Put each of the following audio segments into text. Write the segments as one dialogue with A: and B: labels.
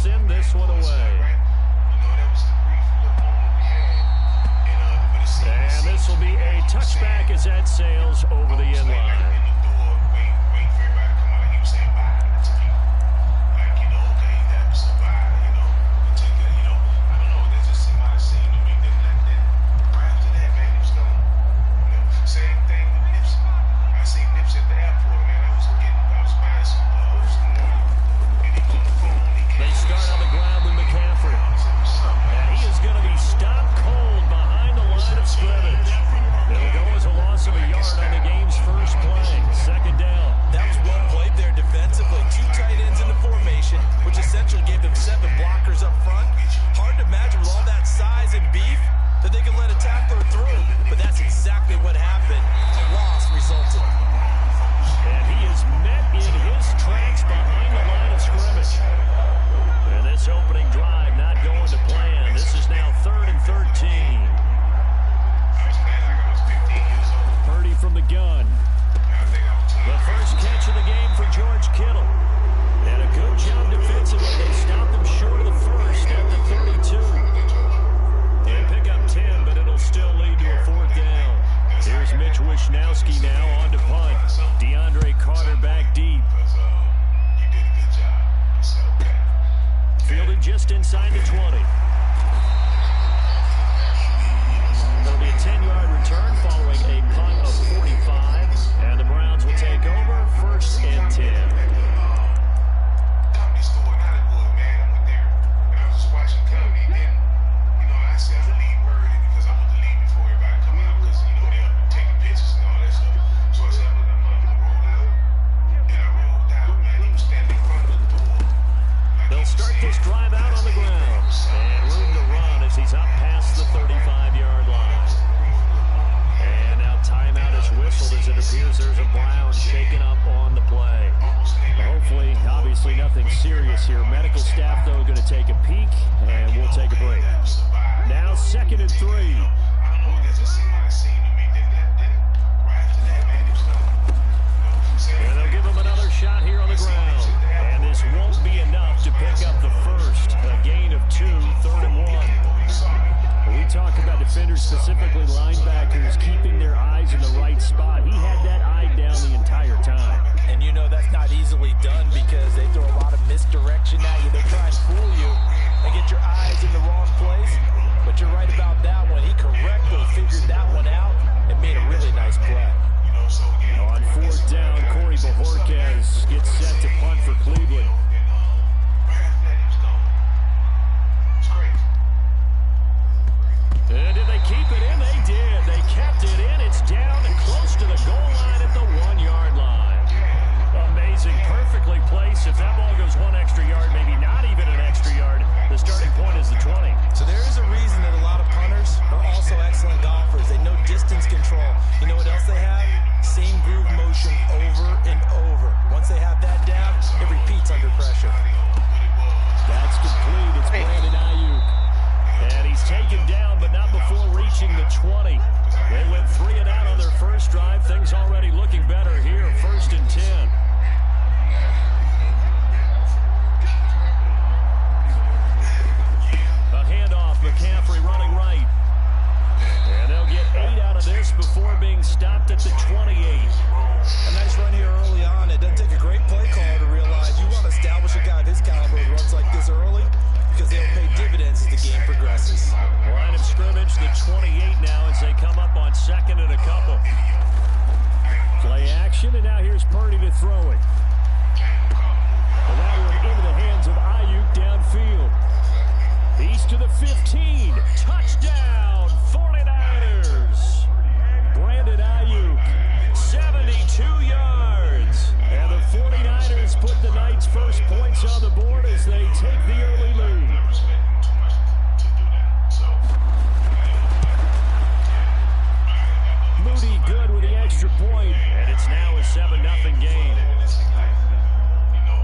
A: send this one away. And this will be a touchback as that sails over the end line. Just inside the 20. There'll be a 10-yard return following a punt of 45, and the Browns will take over 1st and 10. Start this drive out on the ground. And room to run as he's up past the 35-yard line. And now timeout is whistled as it appears there's a Brown shaken up on the play. Hopefully, obviously nothing serious here. Medical staff, though, going to take a peek, and we'll take a break. Now 2nd and 3. And they'll give him another shot here on the ground. And this won't be enough to pick up the first. A gain of 2, 3rd and 1. When we talk about defenders, specifically linebackers, keeping their eyes in the right spot, he had that eye down the entire time.
B: And you know that's not easily done because they throw a lot of misdirection at you. They try and fool you and get your eyes in the wrong place. But you're right about that one. He correctly figured that one out and made a really nice play.
A: On 4th down, Corey Bojorquez gets set to punt for Cleveland. And did they keep it in? They did. They kept it in. It's down and close to the goal line at the 1-yard line. Amazing. Perfectly placed. If that ball goes 1 extra yard, maybe not even an extra yard, the starting point is the 20.
B: So there is a reason that a lot of punters are also excellent golfers. They know distance control. You know what else they have? Same groove motion over and over. Once they have that down, it repeats under pressure.
A: That's complete. It's Brandon Ayuk. And he's taken down, but not before reaching the 20. They went 3 and out on their first drive. Things already looking better here. 1st and 10. A handoff. McCaffrey running right. And they'll get 8 out of this before being stopped at the 28.
B: A nice run here early on. It doesn't take a great play caller to realize you want to establish a guy of his caliber who runs like this early because they'll pay dividends as the game progresses.
A: Line of scrimmage, the 28 now as they come up on 2nd and a couple. Play action, and now here's Purdy to throw it. And that one into the hands of Ayuk downfield. He's to the 15. Touchdown, 49ers. Brandon Ayuk, 72 yards. And the 49ers put the Knights' first points on the board as they take the early lead. Moody good with the extra point, and it's now a 7-0 game.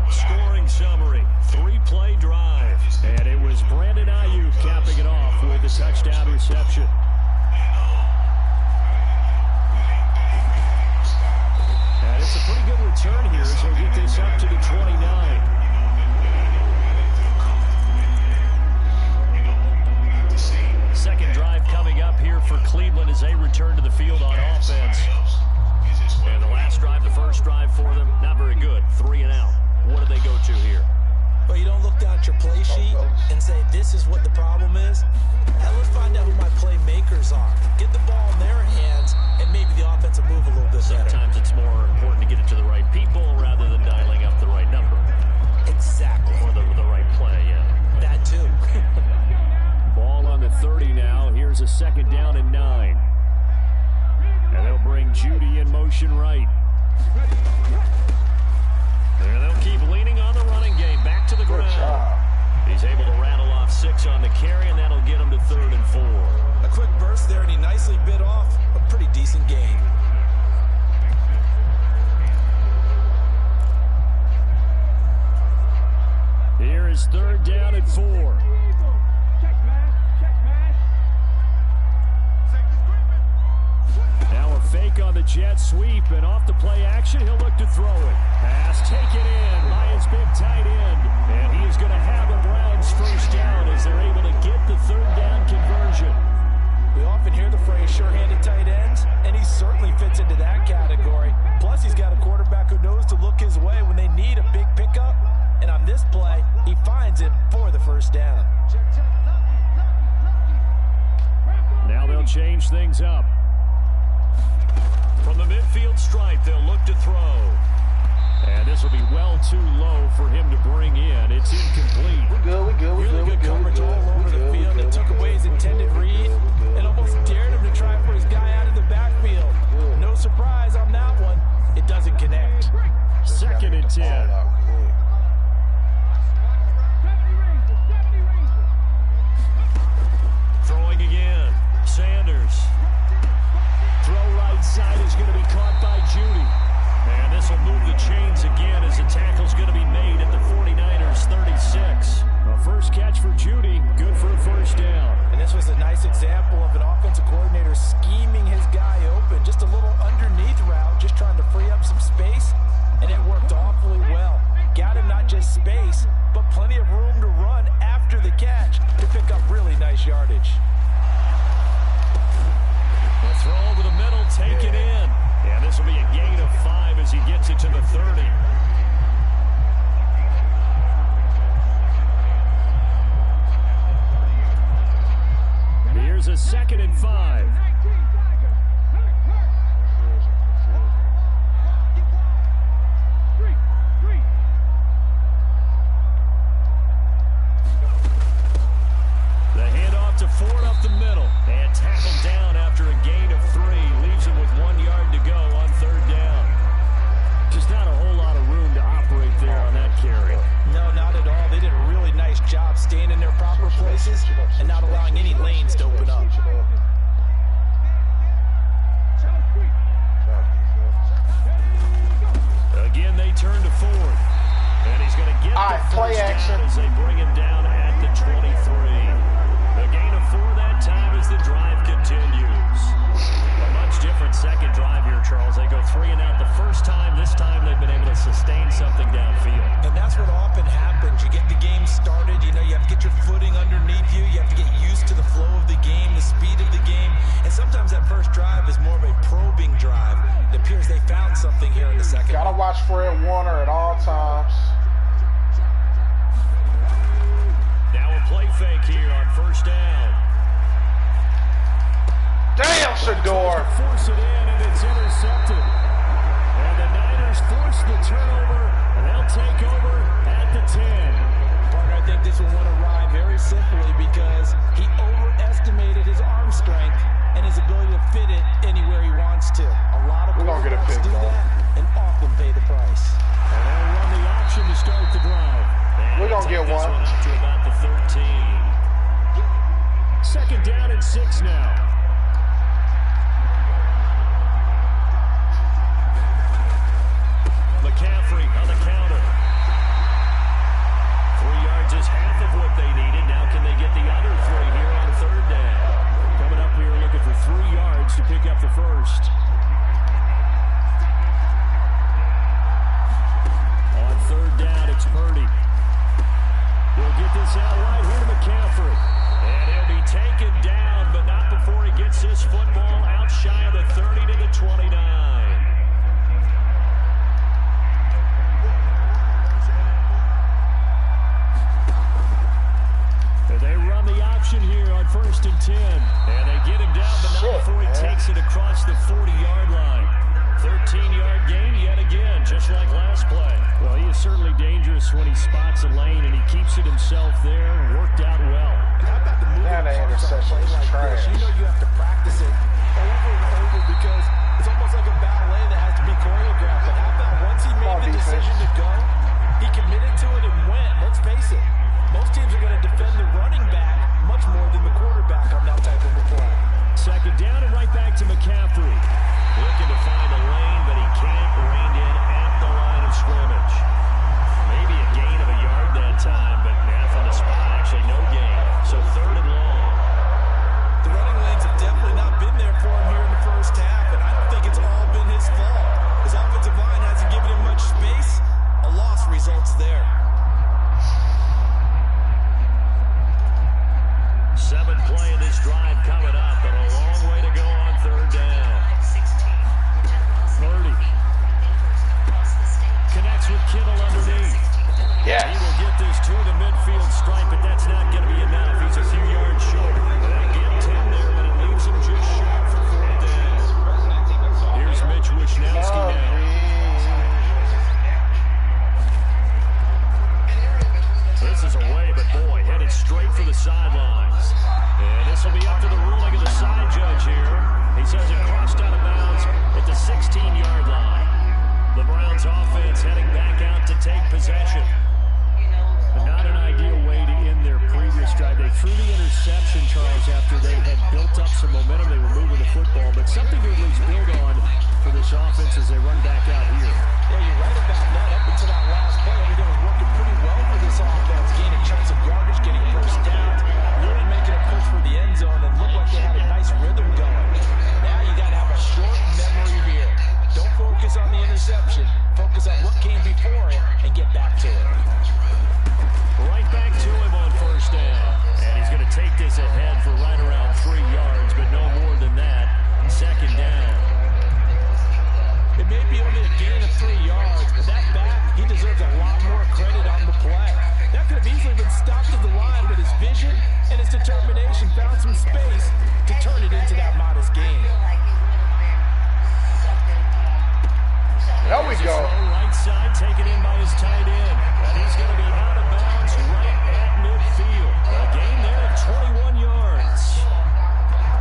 A: Scoring summary, 3-play drive, and it was Brandon Ayuk capping it off with a touchdown reception. And it's a pretty good return here as they get this up to the 29. here for Cleveland as they return to the field on offense. And the last drive, the first drive for them, not very good. 3 and out. What do they go to here?
B: Well, you don't look down at your play sheet and say, this is what the problem is. Now, let's find out who my playmakers are. Get the ball in their hands, and maybe the offense will move a little bit better.
A: Sometimes it's more important to get it to the right people rather than dialing up the right number.
B: Exactly.
A: Or the right play, yeah.
B: That too.
A: Ball on the 30 now. Here's a 2nd down and 9. And they'll bring Judy in motion right. And they'll keep leaning on the running game. Back to the ground. He's able to rattle off 6 on the carry, and that'll get him to 3rd and 4.
B: A quick burst there, and he nicely bit off a pretty decent gain.
A: Here is 3rd down and 4. Now a fake on the jet sweep, and off the play action, he'll look to throw it. Pass taken in by his big tight end, and he is going to have the Browns first down as they're able to get the 3rd down conversion.
B: We often hear the phrase sure-handed tight ends, and he certainly fits into that category. Plus, he's got a quarterback who knows to look his way when they need a big pickup, and on this play, he finds it for the first down.
A: Now they'll change things up. From the midfield stripe, they'll look to throw. And this will be well too low for him to bring in. It's incomplete.
B: Really good coverage all over the field. They took away his intended read and almost dared him to try for his guy out of the backfield. No surprise on that one. It doesn't connect.
A: 2nd and 10. Throwing again. Sanders. Throw right side is going to be caught by Judy. And this will move the chains again as the tackle's going to be made at the 49ers 36. A first catch for Judy, good for a first down.
B: And this was a nice example of an offensive coordinator scheming his guy open. Just a little underneath route, just trying to free up some space, and it worked awfully well. Got him not just space, but plenty of room to run after the catch to pick up really nice yardage.
A: The throw over the middle, taken in. And this will be a gain of 5 as he gets it to the 30. Here's a 2nd and 5. The handoff to Ford up the middle. And tackled down after a gain of 3. Leaves him with 1 yard to go on 3rd down. Just not a whole lot of room to operate there on that carry.
B: No, not at all. They did a really nice job staying in their proper places and not allowing any lanes to open up.
A: Again, they turn to Ford. And he's going to get the first down as they bring him down at the 23. A gain of 4 that time as the drive continues. A much different second drive here, Charles. They go 3 and out the first time. This time they've been able to sustain something downfield.
B: And that's what often happens. You get the game started. You know, you have to get your footing underneath you. You have to get used to the flow of the game, the speed of the game. And sometimes that first drive is more of a probing drive. It appears they found something here in the second.
C: Gotta watch Fred Warner at all times.
A: Now a play fake here on first down.
C: Damn, Shador!
A: Force it in, and it's intercepted. And the Niners force the turnover, and they'll take over at the 10.
B: Partner, I think this one went awry very simply because he overestimated his arm strength and his ability to fit it anywhere he wants to. A lot of quarterbacks do that and often pay the price.
A: And they'll run the option to start the drive.
C: We're going to get one.
A: Up to about the 13. 2nd down and 6 now. McCaffrey on the counter. 3 yards is half of what they needed. Now can they get the other 3 here on 3rd down? Coming up here looking for 3 yards to pick up the first. On 3rd down, it's Purdy. He'll get this out right here to McCaffrey. And he'll be taken down, but not before he just like last play. Well, he is certainly dangerous when he spots a lane, and he keeps it himself there. Worked out well.
B: How about the moving parts on a play like this? You know you have to practice it over and over because it's almost like a ballet that has to be choreographed. But how about once he made the decision to go, he committed to it and went. Let's face it, most teams are going to defend the running back much more than the quarterback on that type of a play.
A: Second down and right back to McCaffrey. Looking to find a lane, but he can't rein in at the line of scrimmage. Maybe a gain of a yard that time, but from the spot, actually no gain. So third and long.
B: The running lanes have definitely not been there for him here in the first half, and I don't think it's all been his fault. His offensive line hasn't given him much space. A loss results there.
A: Seventh play of this drive coming up, but a long way to go on third down. Purdy connects with Kittle underneath.
C: Yes.
A: He will get this to the midfield stripe, but that's not going to be enough. He's a few yards short. They get 10 there, but it leaves him just short for fourth down. Here's Mitch Wishnowsky now. This is away, but boy, headed straight for the sidelines. And this will be up to the ruling of the side judge here. He says it crossed out of bounds at the 16-yard line. The Browns offense heading back out to take possession. But not an ideal way to end their previous drive. They threw the interception, Charles, after they had built up some momentum. They were moving the football, but something to at least build on for this offense as they run back out here.
B: Yeah, you're right about that. Up until that last play, everything was working pretty well for this offense. Gaining chunks of yardage, getting first downs, really making a push for the end zone, and looked like they had a nice rhythm going. Now you got to have a short memory here. Don't focus on the interception. Focus on what came before it and get back to it.
A: Right back to him on first down. And he's going to take this ahead for right around 3 yards, but no more than that. Second down.
B: It may be only a gain of 3 yards, but that back, he deserves a lot more credit on the play. That could have easily been stopped at the line, but his vision and his determination found some space to turn it into that modest gain.
C: There we go.
A: Right side taken in by his tight end. And he's going to be out of bounds right at midfield. A gain there of 21 yards.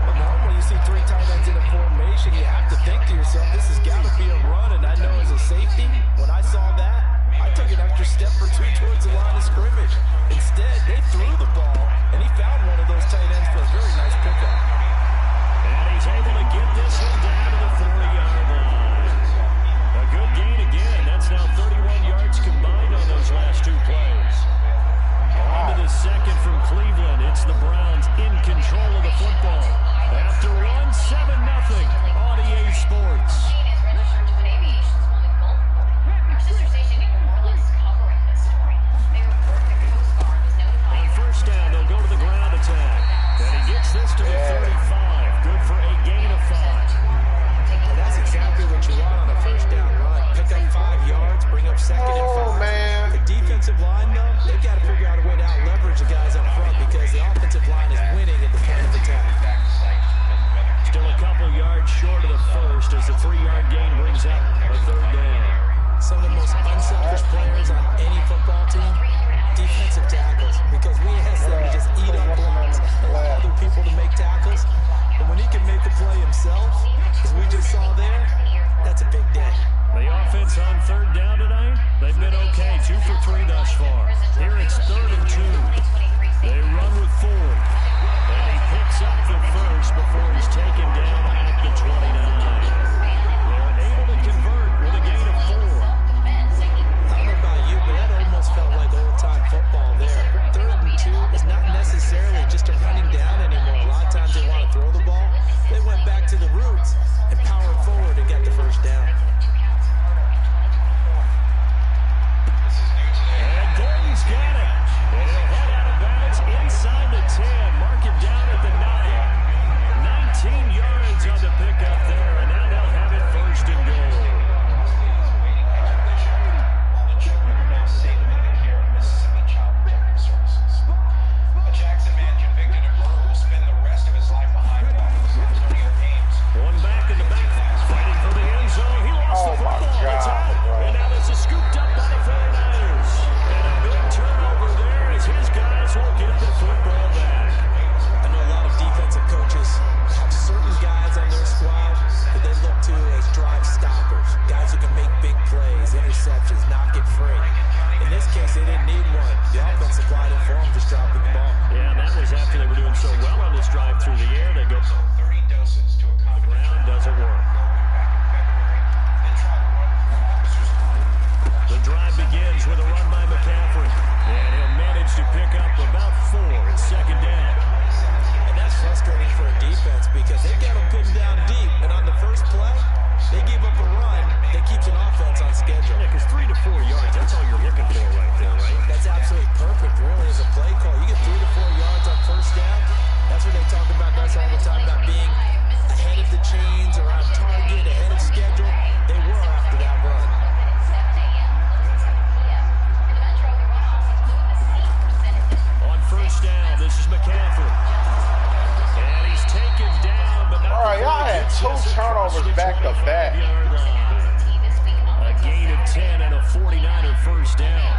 B: Well, normally you see 3 tight ends in a formation, you have to think to yourself, this has got to be a run. And I know as a safety, when I saw that, I took an extra step or 2 towards the line of scrimmage. Instead, they threw the ball, and he found one of those tight ends for a very nice pickup.
A: And he's able to get this one down to the 40-yard line. A good gain again. That's now 31 yards combined on those last 2 plays. On to the second from Cleveland. It's the Browns in control of the football. After one, 7-0 on EA Sports. On first down, they'll go to the ground attack. And he gets this to the 35. Good for a gain of 5.
B: Well, that's exactly what you want on a first down run. Pick up 5 yards, bring up second and 5.
C: Man.
B: The defensive line, though, they've got to figure out a way to out-leverage the guys up front because the offensive line is winning at the point of attack.
A: Still a couple yards short of the first as the 3-yard gain brings up a third down.
B: Some of the most unselfish players on any football team, defensive tackles, because we ask them to just eat up blocks and allow other people to make tackles. But when he can make the play himself, as we just saw there, that's a big day.
A: The offense on third down tonight, they've been okay, 2 for 3 thus far. Here it's 3rd and 2. They run with Ford, and he picks up the first before he's taken down at the 29. They're able to convert with a gain of 4.
B: I don't know about you, but that almost felt like old-time football there. 3rd and 2 is not necessarily just a running down anymore. A lot of times they want to throw the ball. They went back to the roots and powered forward and got the first down. guess they didn't need one. The offense supplied it for them, just dropping the ball.
A: Yeah, and that was after they were doing so well on this drive through the air. They go 30 doses to a the ground doesn't work. The drive begins with a run by McCaffrey. And he'll manage to pick up about 4 at second down.
B: And that's frustrating for a defense because they got them pinned down deep. And on the first play, they give up a run that keeps an offense on schedule.
A: Yeah, because 3 to 4 yards, that's all you're looking for right there, right?
B: That's absolutely perfect, really, as a play call. You get 3 to 4 yards on first down. That's what they talk about us all the time, about being ahead of the chains or on target, ahead of schedule. They were after that run.
A: On first down, this is McCaffrey. And he's taken down, but not
C: all right, y'all had 2 turnovers back to back.
A: A gain of 10 and a 49er first down.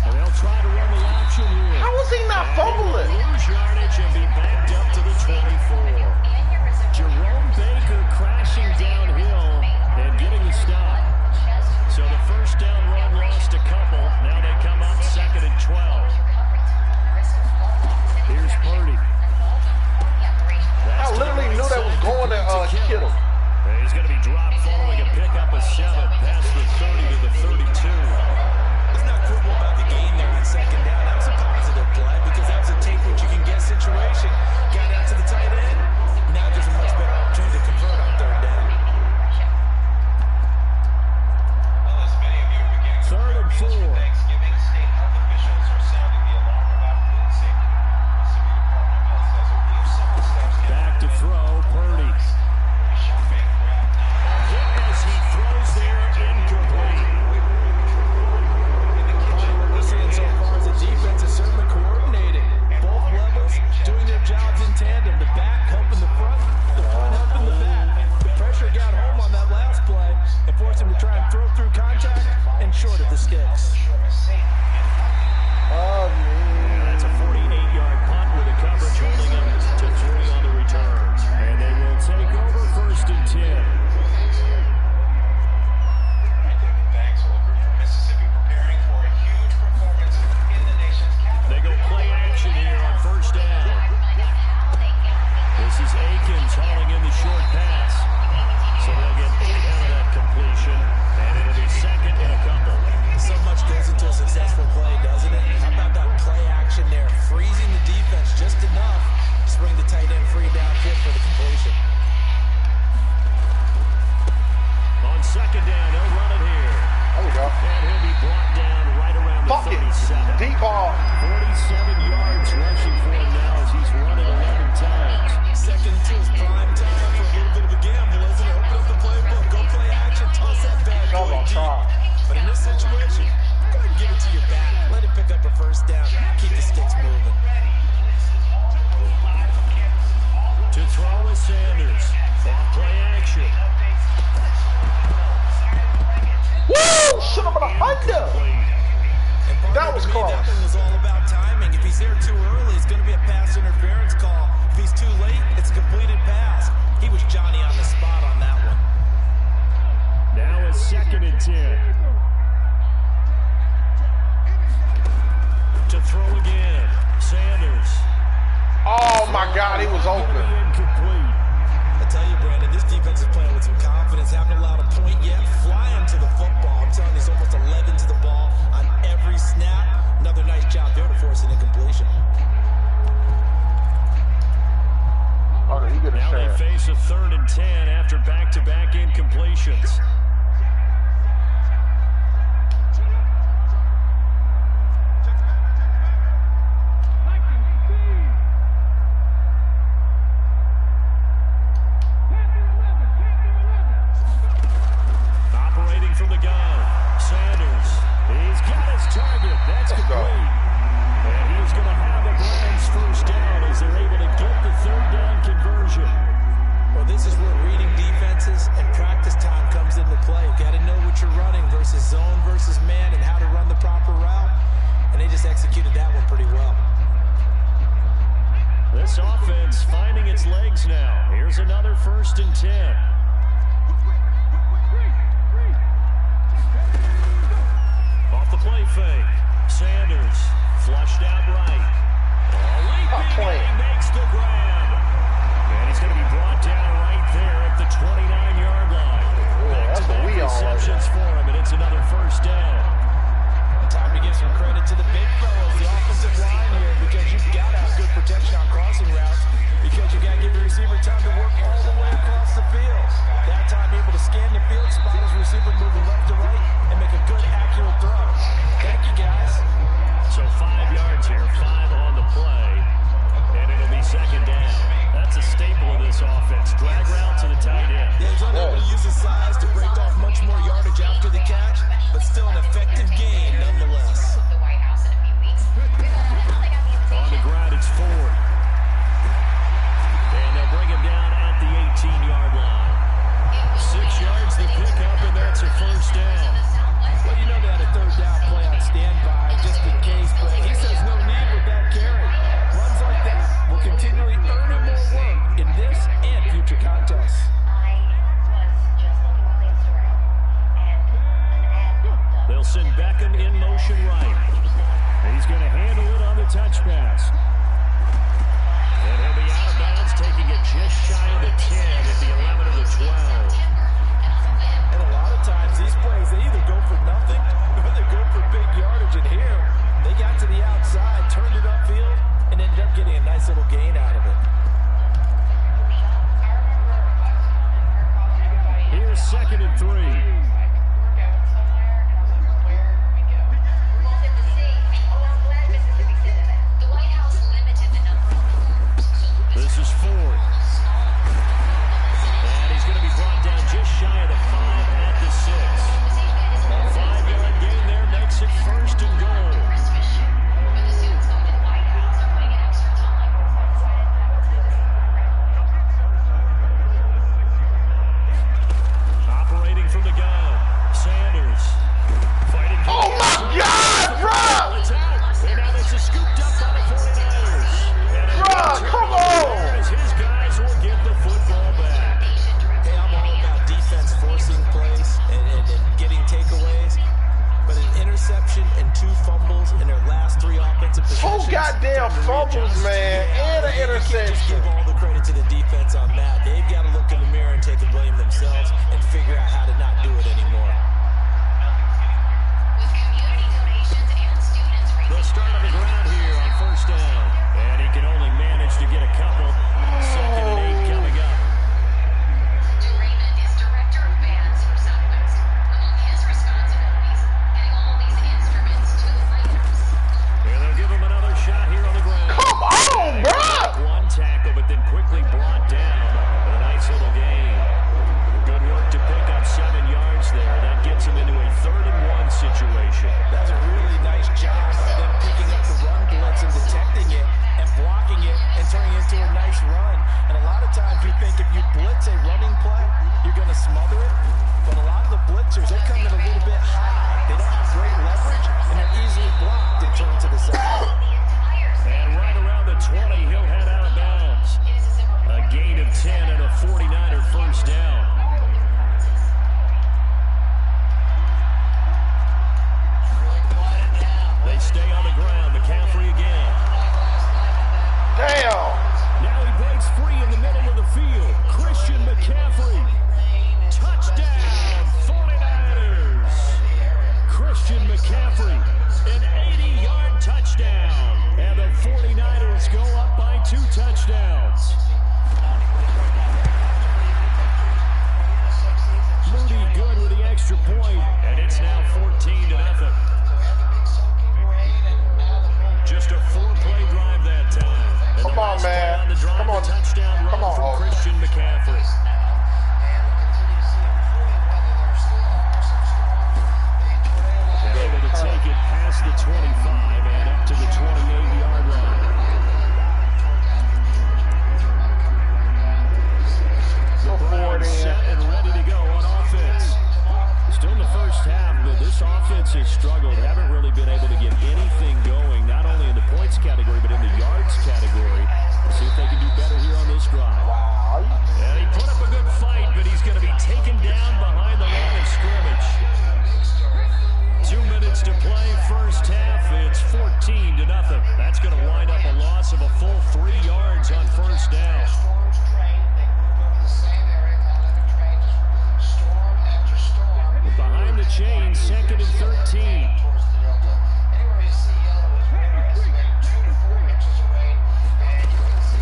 A: And they'll try to run the option here.
C: How was he not fumbling?
A: Lose yardage and be backed up to the 24. Jerome Baker crashing downhill and getting the stop. So the first down run lost a couple. Now they come up 2nd and 12. Here's Purdy.
C: I literally knew that was going to Kittle.
A: He's going to be dropped following a pickup of 7 past the 30 to the 32.
B: It's not quibble about the gain there on second down. That was a positive play because that was a take what you can get situation. Got out to the tight end. Now there's a much better opportunity to convert on third down.
A: 3rd and 4.
D: Thanksgiving, state health officials are sounding the alarm about food safety. Mississippi Department of Health says a few simple steps can
A: Back to throw, Purdy. Hit as he throws there, incomplete.
B: What we're seeing so far is the defense is certainly coordinating. Both levels doing their jobs in tandem. The back helping the front helping the back. The pressure got home on that last play and forced him to try and throw through contact and short of the sticks.
C: Oh,
A: That's a 48-yard punt with a coverage holding him to 3 on the return. And they will take over 1st and 10.
D: Thanks to a group from Mississippi preparing for a huge performance in the nation's capital.
A: They go play action here on first down. This is Akins hauling in the short pass. So they'll get 8 out of that completion. And it'll be 2nd and a couple.
B: So much goes into a successful play, doesn't it? How about that play action there? Freezing the defense just enough to bring the tight end free downfield for the completion.
A: On 2nd down, they'll run it here.
C: there we go.
A: And he'll be brought down right around the
C: Fuck it.
A: 37.
C: Deep ball.
A: 47 yards rushing for him now as he's run it 11 times.
B: 2nd and 2 is prime time for a little bit of a gamble, isn't it? Open up the playbook, go play action, toss that bad
C: Y'all
B: boy
C: gonna
B: deep.
C: try.
B: But in this situation, go ahead and give it to your back. Let it pick up a first down. Keep the sticks moving.
A: To throw is Sanders. Off play action.
C: Woo! Should have been a Honda.
B: And partner,
C: That was
B: to me,
C: close.
B: That one was all about timing. If he's there too early, it's going to be a pass interference call. If he's too late, it's a completed pass. He was Johnny on the spot on that one.
A: Now it's 2nd and 10. To throw again. Sanders.
C: Oh, my God. He was open.
A: Incomplete.
B: I tell you, Brandon, this defense is playing with some confidence. Haven't allowed a point yet. Flying to the football. I'm telling you, it's almost 11 to the ball on every snap. Another nice job there to force an incompletion.
C: Oh, he get a
A: Now they
C: shot.
A: face a 3rd and 10 after back-to-back incompletions. Operating from the gun, Sanders. He's got his target. That's
C: Let's go.
A: complete. And he's going to have the Browns first down as they're able to get the 3rd down conversion.
B: Well, this is where reading defenses and practice time comes into play. You got to know what you're running versus zone versus man and how to run the proper route. And they just executed that one pretty well.
A: This This offense finding its legs now. Here's another 1st and 10. Off the play fake. Sanders flushed out right. Leaping, he makes the grab. And he's going to be brought down right there at the 29-yard line. Back to back receptions for him, and it's another 1st down.
B: Time to give some credit to the big fellas, the offensive line here, because you've got to have good protection on crossing routes, because you got to give the receiver time to work all the way across the field. That time able to scan the field, spot his receiver moving left to right, and make a good, accurate throw. Thank you, guys.
A: So 5 yards here, 5 on the play, and it'll be 2nd down. That's a staple of this offense. Drag route to the tight end.
B: Yeah, he's unable to use his size to break off much more yardage after the catch, but still an effective gain nonetheless.
A: On the ground, it's Ford. And they'll bring him down at the 18-yard line. 6 yards the pickup, and that's a 1st down.
B: Well, you know they had a 3rd down play on standby just in case, but he says no need with that carry. Runs like that will continually earn him more work in this and future contests.
A: They'll send Beckham in motion right. And he's going to handle it on the touch pass. And he'll be out of bounds, taking it just shy of the 10 at the 11 of the 12.
B: And a lot of times these plays, they either go for nothing or they go for big yardage. And here, they got to the outside, turned it upfield, and ended up getting a nice little gain out of it.
A: Here's 2nd and 3. This is Ford. And he's going to be brought down just shy of the 5 at the 6. 5-yard gain there makes it 1st and goal. Operating from the gun. Sanders. Fighting.
C: Oh my God, bro!
A: It's out. And now this is scooped up by the 49ers.
C: Bro, come on!
A: As his guys will give the football back.
B: Hey, I'm all about defense forcing plays and getting takeaways. But an interception and 2 fumbles in their last 3 offensive possessions.
C: 2 goddamn fumbles, man, and an
B: You can't just
C: interception.
B: give all the credit to the defense on that. They've got to look in the mirror and take the blame themselves and figure out how to not do it anymore.
A: They'll start on the ground here on 1st down. And he can only manage to get a couple. 2nd and 8 coming up.
E: Raymond is director of bands for Southwest. Among his responsibilities, getting all these instruments to the players.
A: And they'll give him another shot here on the ground.
C: Come on, bro!
A: One tackle, but then quickly brought down. A nice little gain. Good work to pick up 7 yards there. That gets him into a 3rd and 1 situation.
B: That's a really nice job of them picking up the run blitz and detecting it and blocking it and turning it into a nice run. And a lot of times you think if you blitz a running play, you're going to smother it. But a lot of the blitzers, they come in a little bit high. They don't have great leverage, and they're easily blocked and turned to the side.
A: And right around the 20, he'll head out of bounds. A gain of 10 and a 49er 1st down. They stay on the ground. McCaffrey again.
C: Damn!
A: Now he breaks free in the middle of the field. Christian McCaffrey. Touchdown, 49ers. Christian McCaffrey, an 80-yard touchdown. And the 49ers go up by 2 touchdowns. Moody good with the extra point, and it's now 14-0. Just a 4-play drive that time. And
C: Come on, man. Come on.
A: Touchdown run
C: Come on,
A: from
C: Hulk.
A: Christian McCaffrey. Able to take it past the 25 and up to the 28-yard line.
C: So forward
A: Browns
C: in.
A: set and ready to go on offense. Still in the first half, but this offense has that's going to wind up a loss of a full 3 yards on first down. Behind the chain, 2nd and 13.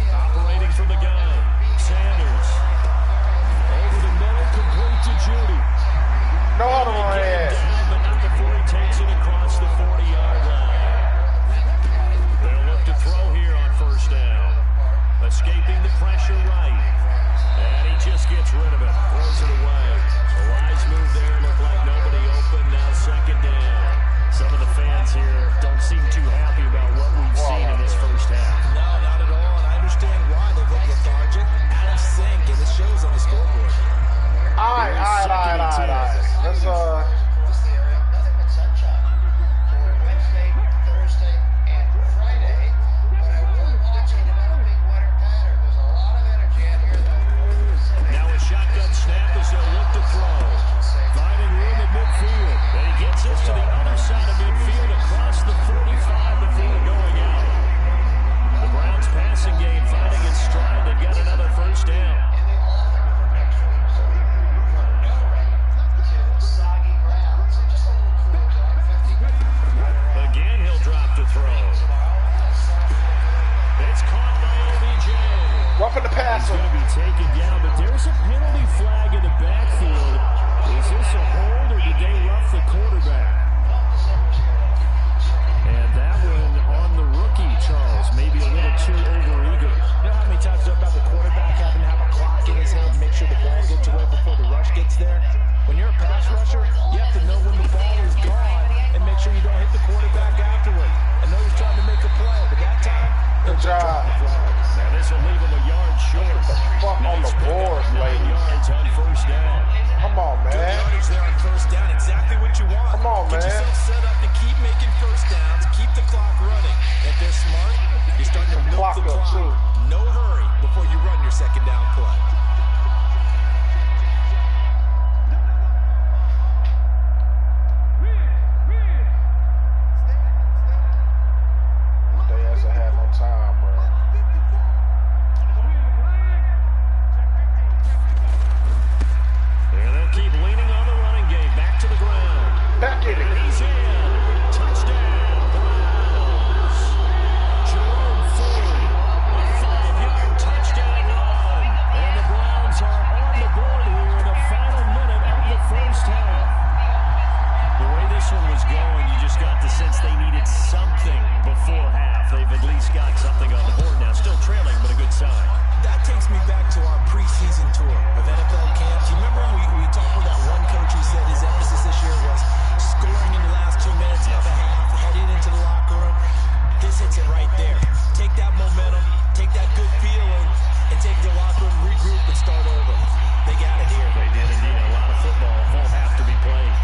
A: Operating from the gun, Sanders. Over the middle, complete to Judy.
C: No other one ass.
A: But not before he takes it across the 40-yard line. They'll look to throw here on first down. Escaping the pressure right. And he just gets rid of it. Throws it away. A wise move there. Looked like nobody open. Now 2nd down. Some of the fans here don't seem too happy about what we've seen in this first half.
B: No, not at all. And I understand why they look lethargic, out of sync, and it shows on the scoreboard.
C: All right. Let's
A: Now a shotgun snap as they'll look to throw. Finding room in midfield. And he gets us to the other side of midfield across the 45 before going out. The Browns passing game finding its stride. They get another first down. Again, he'll drop the throw. It's caught by OBJ.
C: roughing the
A: He's
C: passer.
A: going to be taken down, but there's a penalty flag in the backfield. Is this a hold or did they rough the quarterback? And that one on the rookie, Charles, maybe a little too overeager.
B: You know how many times I've about the quarterback having to have a clock in his hand to make sure the ball gets away before the rush gets there? When you're a pass rusher, you have to know when the ball is gone and make sure you don't hit the quarterback afterward. I know he's trying to make a play, but that time,
C: Good job.
A: Now this will leave him a yard short.
C: Fuck on the boards,
A: 9
C: ladies.
A: yards on first down.
C: Come on,
B: Good
C: man.
B: yardage there on first down. Exactly what you want.
C: Come on,
B: Get
C: man.
B: yourself set up to keep making first downs, keep the clock running. If they're smart, you're starting to milk the
C: Clock up,
B: clock.
C: too.
B: No hurry before you run your 2nd down play.
C: They hasn't had no time, bro.
A: And they'll keep leaning on the running game. Back to the ground.
C: Back in it.
A: He's in. Touchdown, Browns. Jerome Ford, a 5-yard touchdown run. And the Browns are on the board here in the final minute of the first half. The way this one was going, you just got the sense they needed something before half. They've at least got something on the board now. Still trailing, but a good sign.
B: That takes me back to our preseason tour of NFL camps. You remember we talked with that one coach who said his emphasis this year was scoring in the last 2 minutes of a half, heading into the locker room. This hits it right there. Take that momentum, take that good feeling, and take the locker room, regroup, and start over. They got it here.
A: They did indeed. A lot of football, a full half to be played.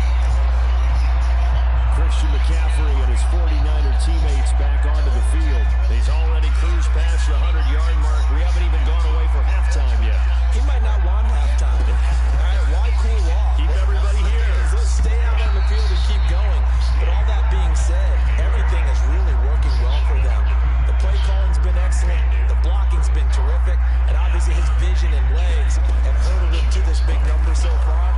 A: Christian McCaffrey and his 49er teammates back onto the field. He's already cruised past the 100-yard mark. We haven't even gone away for halftime yet.
B: He might not want halftime. All right, why cool off?
A: Keep everybody here.
B: Let's stay out on the field and keep going. But all that being said, everything is really working well for them. The play calling's been excellent. The blocking's been terrific. And obviously his vision and legs have hurdled him to this big number so far.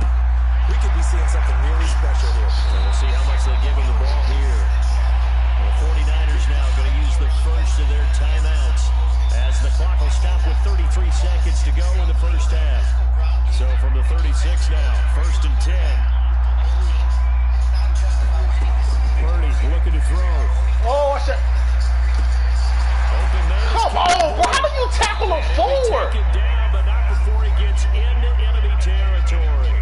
B: We could be seeing something really special here.
A: And we'll see how much they give him the ball here. And the 49ers now going to use the first of their timeouts as the clock will stop with 33 seconds to go in the first half. So from the 36 now, 1st and 10. Purdy looking to throw.
C: Oh, I said,
A: Open man.
C: come on, bro. How do you tackle him forward?
A: Take it down, but not before he gets into enemy territory.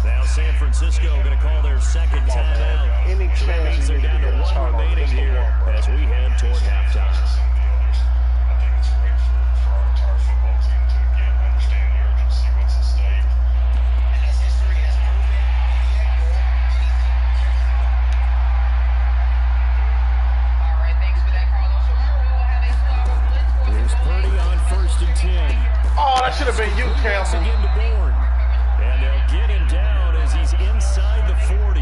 A: Now San Francisco going to call their 2nd timeout.
C: Any
A: So that
C: chance
A: means
C: you
A: they're
C: need to
A: down to
C: get a
A: 1
C: turnover,
A: remaining
C: just the
A: here
C: one, bro.
A: as we head toward halftime. Here's Purdy on 1st and 10.
C: Oh, that should have been you,
A: Pass
C: Campbell.
A: again to Bourne. And they'll get him down as he's inside the 40.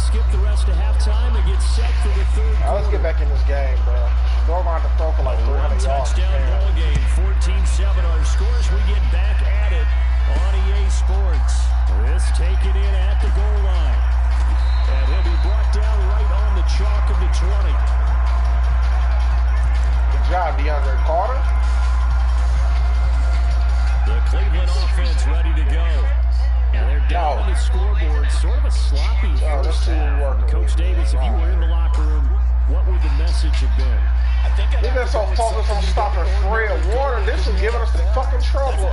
A: skip the rest of halftime and get set for the third
C: Now, let's get back in this game, bro. They're going to throw for like 300 yards.
A: Touchdown ball game, 14-7 our scores. We get back at it on EA Sports. This take it in at the goal line. And he'll be brought down right on the chalk of the 20.
C: Good job, DeAndre Carter.
A: The Cleveland offense ready to go. And they're down on the scoreboard. Sort of a sloppy first half. Coach Davis, if you were in the locker room, what would the message have been?
B: I think
C: We've been so focused on stopping Fred Warner. This is giving us the fucking trouble.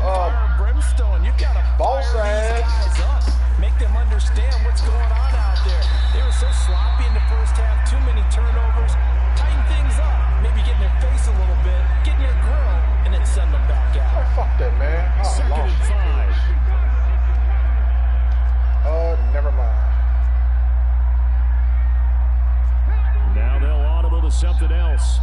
B: Brimstone, you gotta
C: Boss
B: fire these
C: ass.
B: guys up. Make them understand what's going on out there. They were so sloppy in the first half, too many turnovers. Tighten things up. Maybe get in their face a little bit, get in your grill, and then send them back
C: Oh,
B: out.
C: fuck that, man.
A: Second and 5.
C: Never mind.
A: Now they'll audible to something else.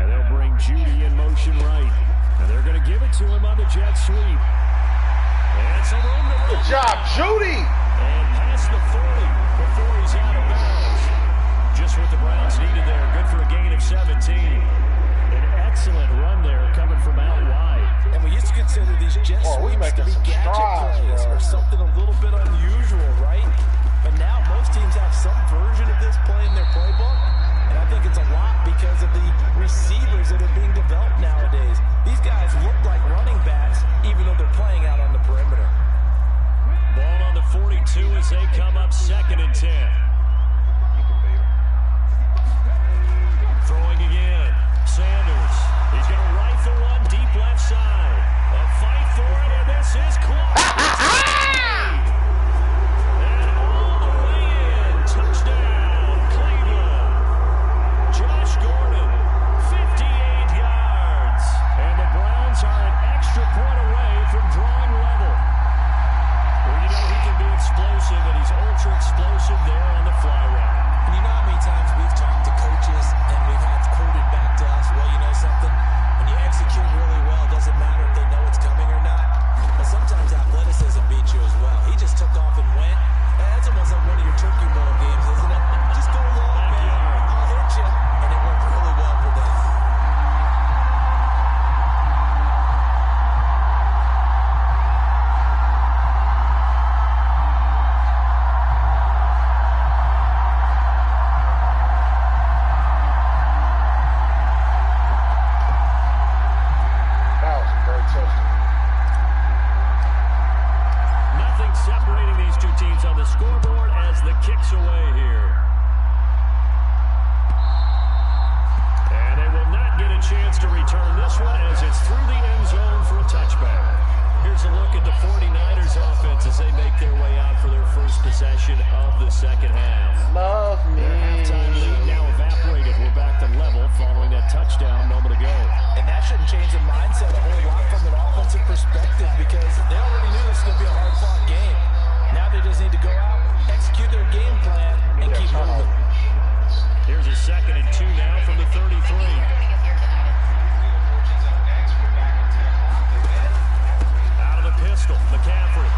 A: And they'll bring Judy in motion right. And they're going to give it to him on the jet sweep. And some room to run.
C: Good job, Judy.
A: And past the 40 before he's out of bounds. Just what the Browns needed there. Good for a gain of 17. An excellent run there coming from out wide.
B: And we used to consider these jet
C: we
B: sweeps to
C: making
B: be
C: some
B: gadget
C: strides,
B: plays
C: bro.
B: or something a little bit unusual, right? But now most teams have some version of this play in their playbook. And I think it's a lot because of the receivers that are being developed nowadays. These guys look like running backs even though they're playing out on the perimeter.
A: Ball on the 42 as they come up 2nd and 10. Throwing again. Sanders. He's going to rifle one deep left side. A fight for it, and this is close. And all the way in. Touchdown, Cleveland. Josh Gordon, 58 yards. And the Browns are an extra point away from drawing level. Well, you know he can be explosive, and he's ultra explosive there on the fly route.
B: And you know how many times we've talked to coaches and we've had quoted back to us, well, you know something? When you execute really well, it doesn't matter if they know it's coming or not. But sometimes athleticism beats you as well. He just took off and went. That's almost like one of your turkey bowl games, isn't it? Just go long, man. I'll hit you. And it worked really well for them.
C: That was a great touchdown.
A: Nothing separating these two teams on the scoreboard as the kick's away here. And they will not get a chance to return this one as it's through the end zone for a touchback. Here's a look at the 49ers offense as they make their way out for their first possession of the second half.
C: Love me.
A: Their halftime lead now evaporated. We're back to level following that touchdown a moment ago.
B: And that shouldn't change the mindset a whole lot from an offensive perspective because they already knew this was going to be a hard-fought game. Now they just need to go out, execute their game plan, and keep moving.
A: Here's a 2nd and 2 now from the 33. Out of the pistol, McCaffrey.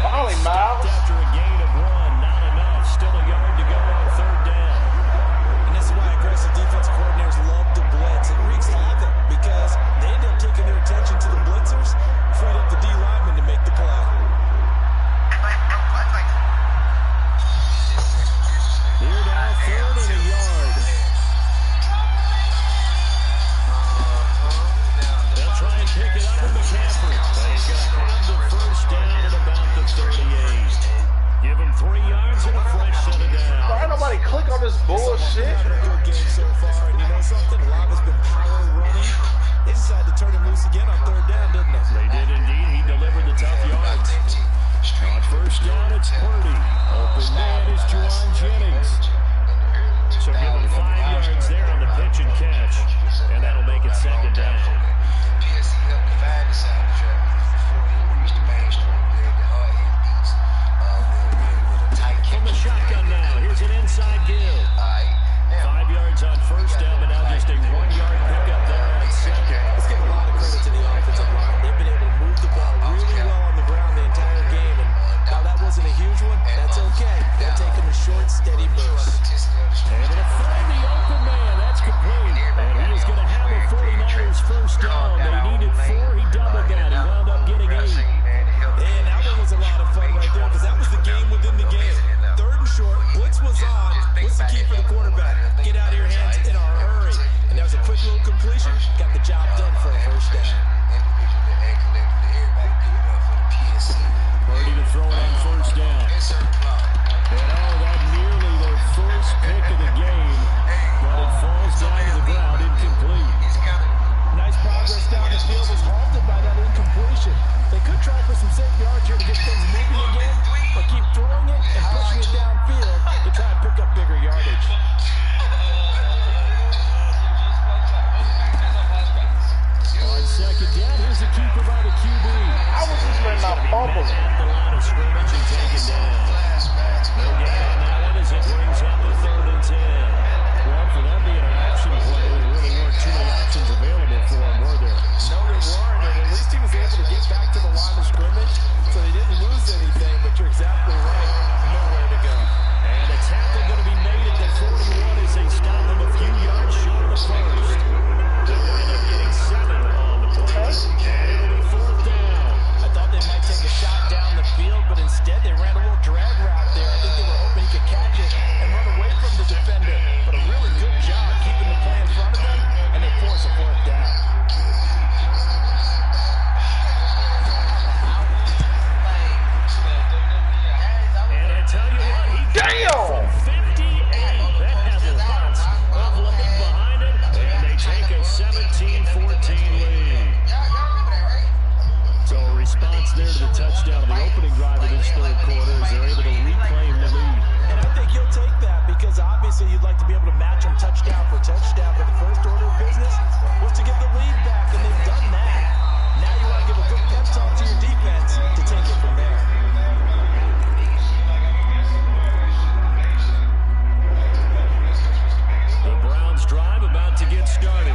C: Volley, Miles.
A: After a gain of 1, not enough. Still a yard to go on 3rd down.
B: And this is why aggressive defense coordinators love to blitz. It wreaks havoc because they end up taking their attention to the blitzers, freed up the D lineman to make the play.
A: Here now, 3rd and a yard. They'll try and pick it up with McCaffrey. But he's going to have the first down at about the 38. Give him 3 yards and a fresh set of downs.
C: Bro, ain't nobody click on this bullshit.
B: It's been a good game so far, and you know something? A lot has been power running. They decided to turn him loose again on 3rd down, didn't they?
A: They did indeed. He delivered the tough yards. On 1st down, it's Purdy. Open man is Juwan Jennings. So give him 5 yards there on the pitch and catch. And that'll make it 2nd down. From the shotgun now, here's an inside give. 5 yards on 1st down, but now just a 1-yard pickup there on 2nd.
B: Let's give a lot of credit to the offensive line. They've been able to move the ball really well on the ground the entire game. little completion, got the job done for a first down.
A: Purdy to throw it on first down. And that nearly their first pick of the game, but it falls down to the ground, incomplete.
B: Nice progress down the field, was halted by that incompletion. They could try for some safe yards here to get things moving again, or keep throwing it and pushing it downfield to try and pick up bigger yardage.
A: On second down, here's the keeper by the QB.
C: I was just letting out fumbles.
A: At the line of scrimmage and taken down. No gain on that one as it brings up the 3rd and 10. Well, for that being an option play, there really weren't too many options available for him, were there?
B: No, there weren't, and at least he was able to get back to the line of scrimmage, so he didn't lose anything, but you're exactly right. Nowhere to go.
A: And a tackle going to be made at the 41 as they stop him a few yards short of the first. They'll end up getting 7 on the play, and it'll be 4th down.
B: I thought they might take a shot down the field, but instead they ran a little drag route there. I think they were hoping he could catch it and run away from the defender, but a really good job keeping the play in front of them, and they force a 4th down.
A: And I tell you what, he
C: Damn!
A: 58. That has lots of leg behind it, and they take a 17-14 lead. So a response there to the touchdown of the opening drive of this 3rd quarter as they're able to reclaim the lead.
B: And I think he'll take that because obviously you'd like to be able to match him touchdown for touchdown, but the first order of business was to get the lead back, and they've done that. Now you want to give a good pep talk to your defense to take it from there.
A: The Browns drive about to get started.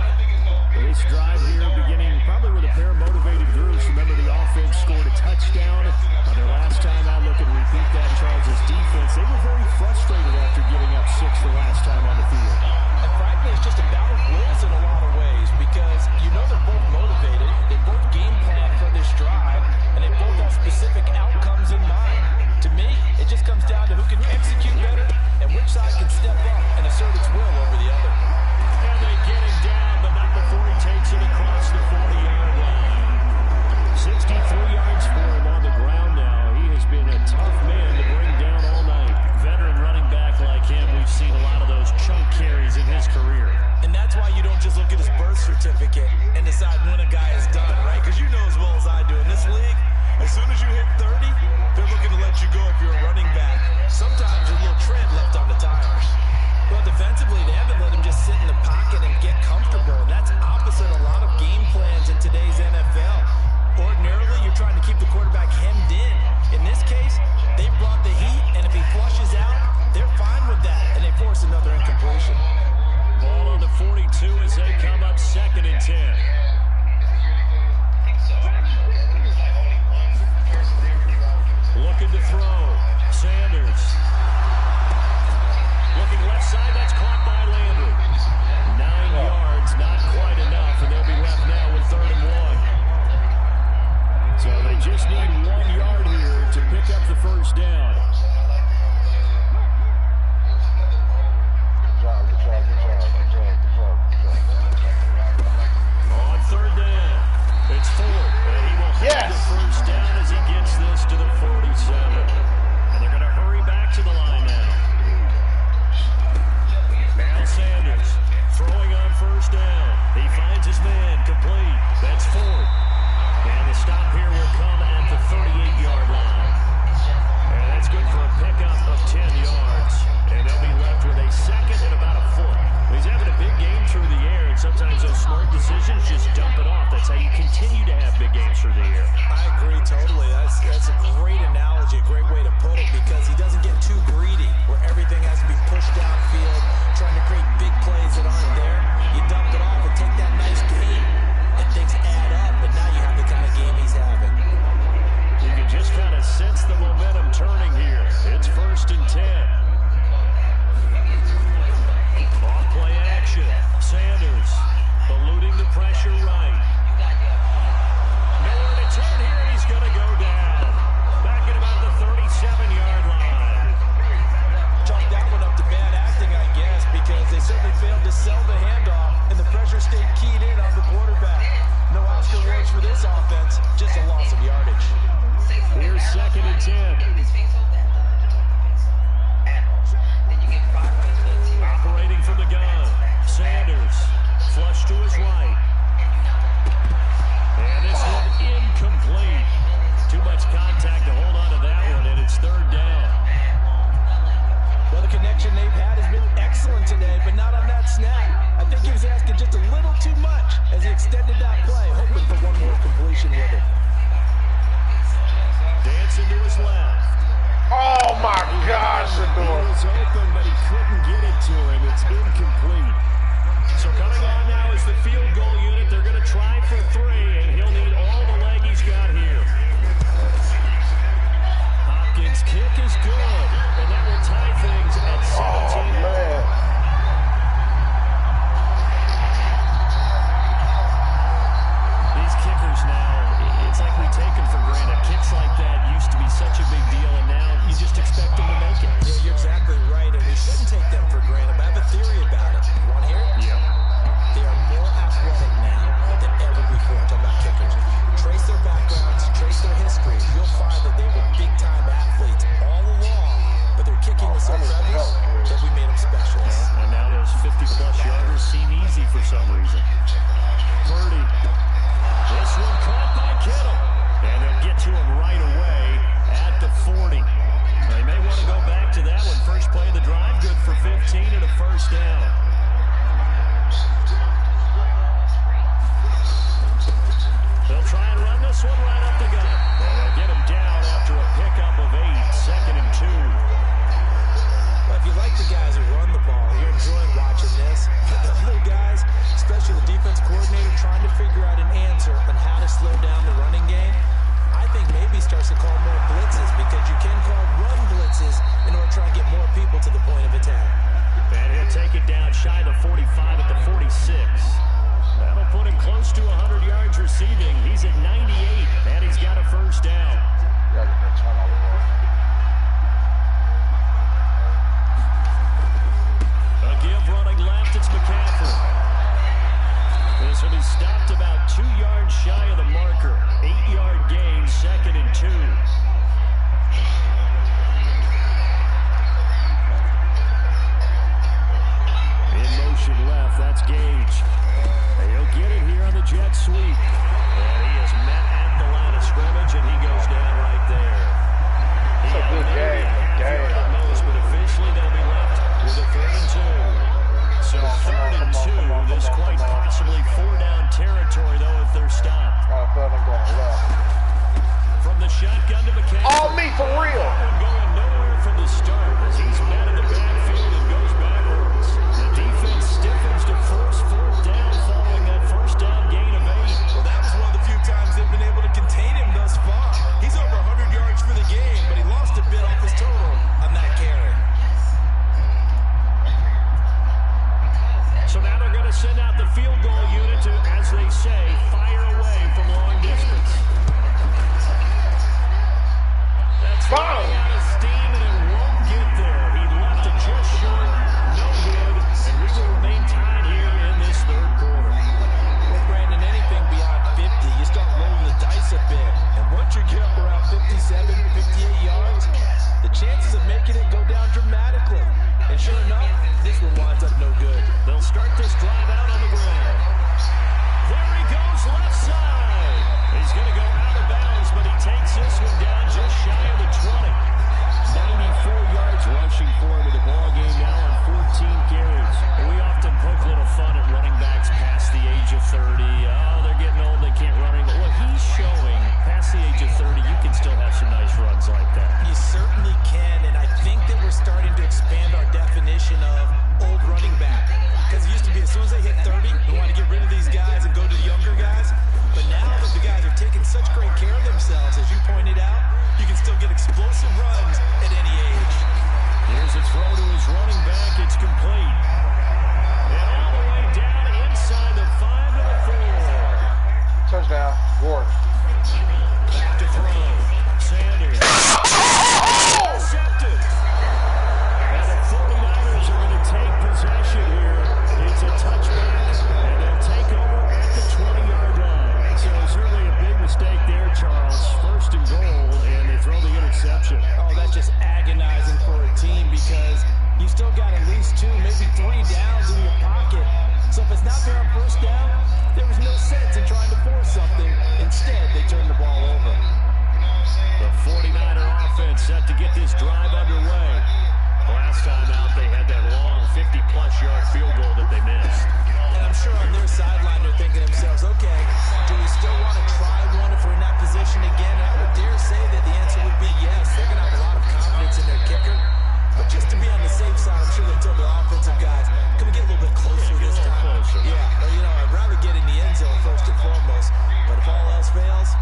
A: This drive here beginning probably with a pair of motivated groups. Remember, the offense scored a touchdown on their last time out. Look and repeat that. Charles' defense, they were very frustrated after giving up 6 the last time on the field.
B: And frankly, it's just a battle of wills in a lot of ways because you know they're both motivated, they both game plan for this drive, and they both have specific outcomes in mind. To me, it just comes down to who can execute better and which side can step up and assert its will over the other.
A: And they get him down, but not before he takes it across the 40-yard line. 63 yards for him on the ground now. He has been a tough man to bring down all night. Veteran running back like him, we've seen a lot of those chunk carries in his career.
B: And that's why you don't just look at his birth certificate and decide when a guy is done, right? Because you know as well as I do, in this league, as soon as you hit 30, they're looking to let you go if you're a running back. Sometimes there's a little tread left on the tires. Well, defensively, they haven't let him just sit in the pocket and get comfortable. That's opposite a lot of game plans in today's NFL. Ordinarily, you're trying to keep the quarterback hemmed in. In this case, they brought the heat, and if he flushes out, they're fine with that, and they force another incompletion.
A: Ball on the 42 as they come up 2nd and 10. Looking to throw. Sanders. Looking left side. That's caught by Landry. 9 yards. Not quite enough. And they'll be left now with 3rd and 1. So they just need 1 yard here to pick up the first down. On 3rd down. It's Ford. And he will hold the first down as he gets this to the 47. And they're going to hurry back to the line now. Now Sanders throwing on first down. He finds his man complete. That's Ford. And the stop here will come at the 38-yard line. And that's good for a pickup of 10 yards. And they'll be left with a 2nd and about a foot. He's having a big game through the air, and sometimes those smart decisions just dump it off. That's how you continue to have big games through the air.
B: I agree totally. That's a great analogy, a great way to put it, because he doesn't get too greedy where everything has to be pushed downfield, trying to create big plays that aren't there. You dump it off and take that nice gain, and things add up, and now you have the kind of game he's having.
A: You can just kind of sense the momentum turning here. It's 1st and 10. Off play action. Sanders eluding the pressure right. Nowhere to turn here, and he's going to go down. Back at about the 37-yard line.
B: Chalk that one up to bad acting, I guess, because they certainly failed to sell the handoff, and the pressure pressure stayed keyed in on the quarterback. No Oscar awards for this offense, just a loss of yardage.
A: Here's 2nd and 10. Operating from the gun. Sanders. Flush to his right. And this one incomplete. Too much contact to hold on to that one, and it's 3rd down.
B: Well, the connection they've had has been excellent today, but not on that snap. I think he was asking just a little too much as he extended that play, hoping for one more completion with it.
A: Dancing to his left.
C: Oh my gosh,
A: He
C: Shador.
A: was open, but he couldn't get it to him. It's incomplete. So coming on now is the field goal unit. They're going to try for 3, and he'll need all the leg he's got here. Hopkins' kick is good, and that will tie things at 17.
C: Oh, man.
A: These kickers now, it's like we take them for granted. Kicks like that used to be such a big deal, and now you just expect them to make it.
B: Yeah, you're exactly right, and we shouldn't take them for granted, but I have a theory about it. You want to hear it?
A: Yep.
B: They are more athletic now than ever before. Talk about kickers. Trace their backgrounds, trace their history. You'll find that they were big-time athletes all along, but their kicking was so prevalent that we made them specialists.
A: And now those 50-plus yarders seem easy for some reason. Purdy. This one caught by Kittle. And they'll get to him right away at the 40. They may want to go back to that one. First play of the drive, good for 15 and a 1st down. They'll try and run this one right up the gut. And they'll get him down after a pickup of 8, 2nd and 2.
B: Well, if you like the guys who run the ball, you're enjoying watching this. But the little guys, especially the defense coordinator, trying to figure out an answer on how to slow down the running game, I think maybe starts to call more blitzes because you can call run blitzes in order to try and get more people to the point of attack.
A: And he'll take it down shy of the 45 at the 46. That'll put him close to 100 yards receiving. He's at 98, and he's got a 1st down.
C: Yeah, get that turnover, bro.
A: A give running left, it's McCaffrey. This will be stopped about 2 yards shy of the marker. 8-yard gain, 2nd and 2. In motion left, that's Gage. He'll get it here on the jet sweep. And he is met at the line of scrimmage, and he goes down right there.
C: It's a good game.
A: At most, but officially they'll be left with a 3rd and 2. So 3rd and 2, this quite possibly 4-down territory, though, if they're stopped. From the shotgun to McCaffrey.
C: All me for real.
A: Going nowhere from the start as he's met in the backfield and goes backwards. The defense stiffens to force 4th down following that 1st down gain of 8.
B: Well, that was one of the few times they've been able to contain him thus far. He's over 100 yards for the game, but he lost a bit off his total on that carry.
A: So now they're going to send out the field goal unit to, as they say, fire away from long distance. That's running out of steam, and it won't get there. He left it just short, no good, and we will remain tied here in this 3rd quarter.
B: Well, Brandon, anything beyond 50, you start rolling the dice a bit. And once you get up around 57, 58 yards, the chances of making it go down dramatically. And sure enough, this one winds up no good.
A: They'll start this drive out on the ground. There he goes, left side. He's going to go out of bounds, but he takes this one down just shy of the 20. 94 yards rushing for him in the ballgame now on 14 carries. We often poke a little fun at running backs past the age of 30. Oh, they're getting old, they can't run anymore. What he's showing, past the age of 30, you can still have some nice runs like that.
B: You certainly can, and I think that we're starting to expand our definition of old running back. Because it used to be as soon as they hit 30, we want to get rid of these guys and go to the younger guys. But now that the guys are taking such great care of themselves, as you pointed out, you can still get explosive runs at any age.
A: Here's a throw to his running back. It's complete. And all the way down inside the 5 to the 4.
C: Touchdown, Gordon.
A: Back to throw. Sanders. Intercepted. And the 49ers are going to take possession here. It's a touchback, and they'll set to get this drive underway. Last time out, they had that long 50-plus yard field goal that they missed.
B: And I'm sure on their sideline they're thinking to themselves, okay, do we still want to try one if we're in that position again? And I would dare say that the answer would be yes. They're going to have a lot of confidence in their kicker. But just to be on the safe side, I'm sure they told their offensive guys, can we get a little bit closer this time?
A: Closer.
B: Yeah, or, I'd rather get in the end zone first and foremost. But if all else fails,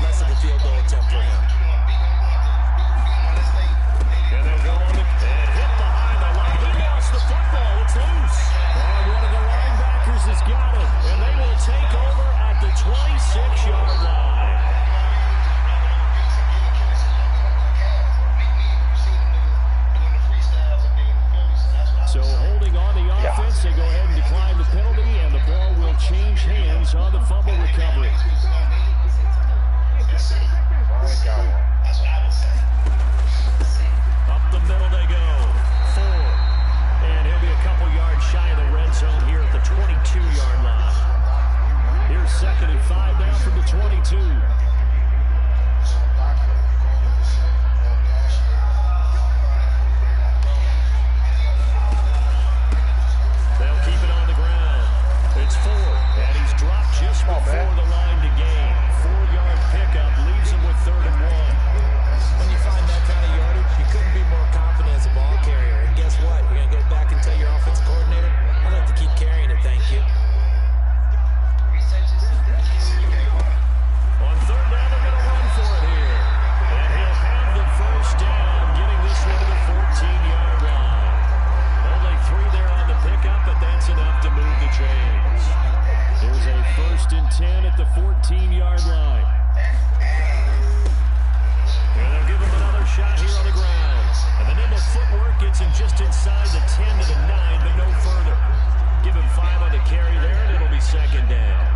B: less of a field goal attempt for him.
A: And they'll go on and hit behind the line. He lost the football. It's loose. And one of the linebackers has got it. And they will take over at the 26-yard line. So holding on the offense, they go ahead and decline the penalty, and the ball will change hands on the fumble recovery. Up the middle they go. 4. And he'll be a couple yards shy of the red zone here at the 22-yard line. Here's 2nd and 5 now from the 22. They'll keep it on the ground. It's 4, and he's dropped just before the line to gain. 4-yard pickup leaves him with 3rd and 1.
B: When you find that kind of yardage, you couldn't be more confident as a ball carrier. And guess what? You're going to go back and tell your offensive coordinator, I'd like to keep carrying it, thank you.
A: On 3rd down, they're going to run for it here. And he'll have the first down, getting this one to the 14-yard line. Only 3 there on the pickup, but that's enough to move the chains. There's a 1st and 10 at the 14-yard line. And they'll give him another shot here on the ground. And the nimble footwork gets him just inside the 10 to the 9, but no further. Give him 5 on the carry there, and it'll be 2nd down.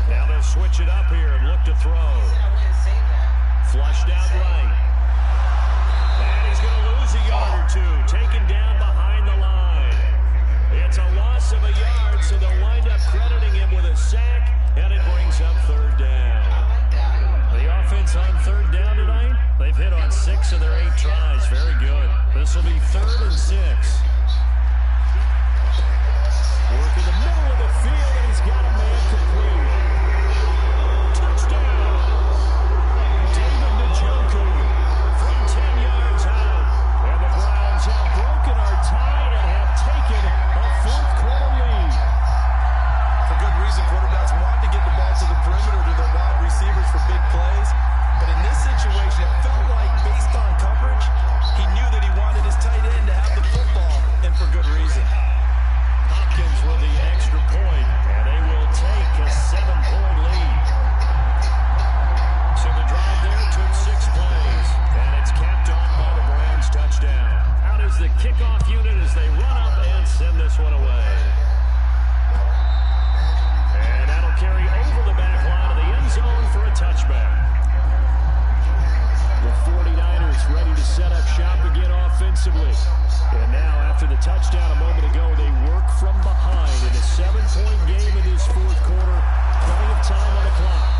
A: Now they'll switch it up here and look to throw. Flushed out right. And he's going to lose a yard or 2, taken down behind the line. It's a loss of a yard, so they'll wind up crediting him with a sack, and it brings up 3rd down. The offense on 3rd down tonight, they've hit on 6 of their 8 tries. Very good. This will be 3rd and 6. Work in the middle of the field, and he's got a man complete. Touchdown! David Njoku from 10 yards out. And the Browns have broken our tie and have taken a 4th quarter lead.
B: For good reason, quarterbacks want to get the ball to the perimeter to their wide receivers for big plays. But in this situation, it felt like, based on coverage, he knew that he wanted his tight end to have the football, and for good reason.
A: Hopkins with the extra point, and they will take a 7-point lead. So the drive there took 6 plays, and it's capped off by the Browns touchdown. Out is the kickoff unit as they run up and send this one away. And that'll carry over the back line of the end zone for a touchback. The 49ers ready to set up shop again offensively. And now, after the touchdown a moment ago, they work from behind in a 7-point game in this 4th quarter. Plenty of time on the clock.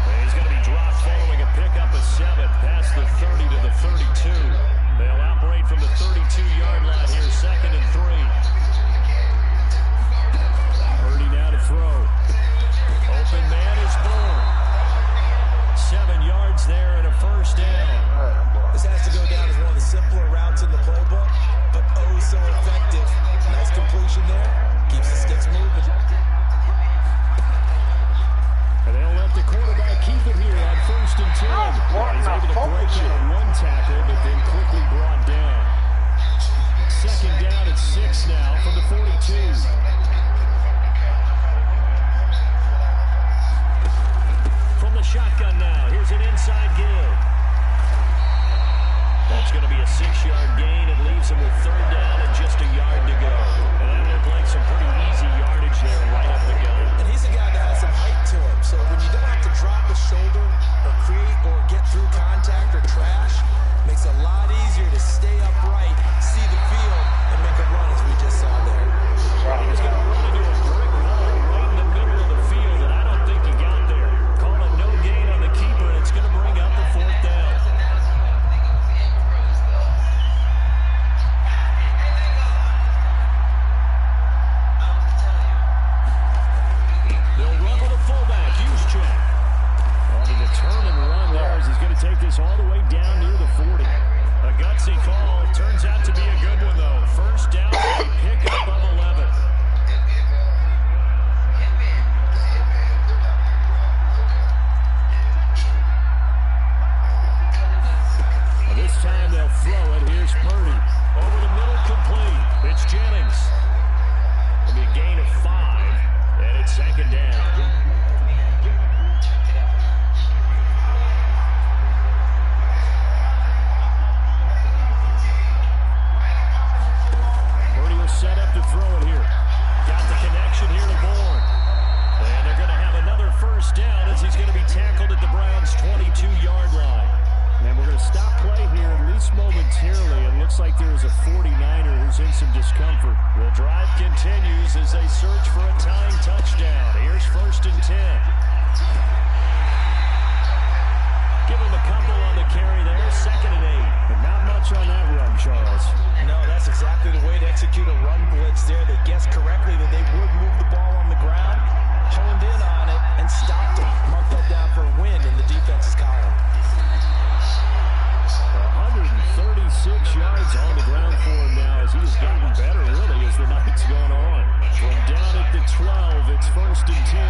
A: And he's going to be dropped following a pickup of 7 past the 30 to the 32. They'll operate from the 32-yard line here, 2nd and 3. Purdy now to throw. Open man is born. 7 yards there and a 1st down.
B: This has to go down as one of the simpler routes in the playbook, but oh so effective. Nice completion there. Keeps the sticks moving.
A: And they'll let the quarterback keep it here on 1st and 10. He's able to break out 1 tackle, but then quickly brought down. 2nd down at 6 now from the 42. From the shotgun now, here's an inside give. That's going to be a 6-yard gain. It leaves him with 3rd down and just a yard to go. And that looked like some pretty easy yardage there right up the gut.
B: And he's a guy that has some height to him, so when you don't have to drop a shoulder or create or get through contact or trash, makes it a lot easier to stay upright, see the field, and
A: is all the way down near the 40. A gutsy call. Turns out to be a good one, though. First down, a pickup of 11. This time they'll throw it. Here's Purdy. Over the middle, complete. It's Jennings. It'll be a gain of 5, and it's second down. Purdy was set up to throw it here. Got the connection here to Bourne. And they're going to have another first down as he's going to be tackled at the Browns' 22-yard line. And we're going to stop play here, at least momentarily. It looks like there is a 49er who's in some discomfort. The drive continues as they search for a tying touchdown. Here's first and 10. Give him a couple on the carry there. Second and 8. But not much on that run, Charles.
B: No, that's exactly the way to execute a run blitz there. They guessed correctly that they would move the ball on the ground, honed in on it, and stopped it. Marked that down for a win in the defense's column.
A: 136 yards on the ground for him now as he's gotten better, really, as the night's gone on. From down at the 12, it's first and 10.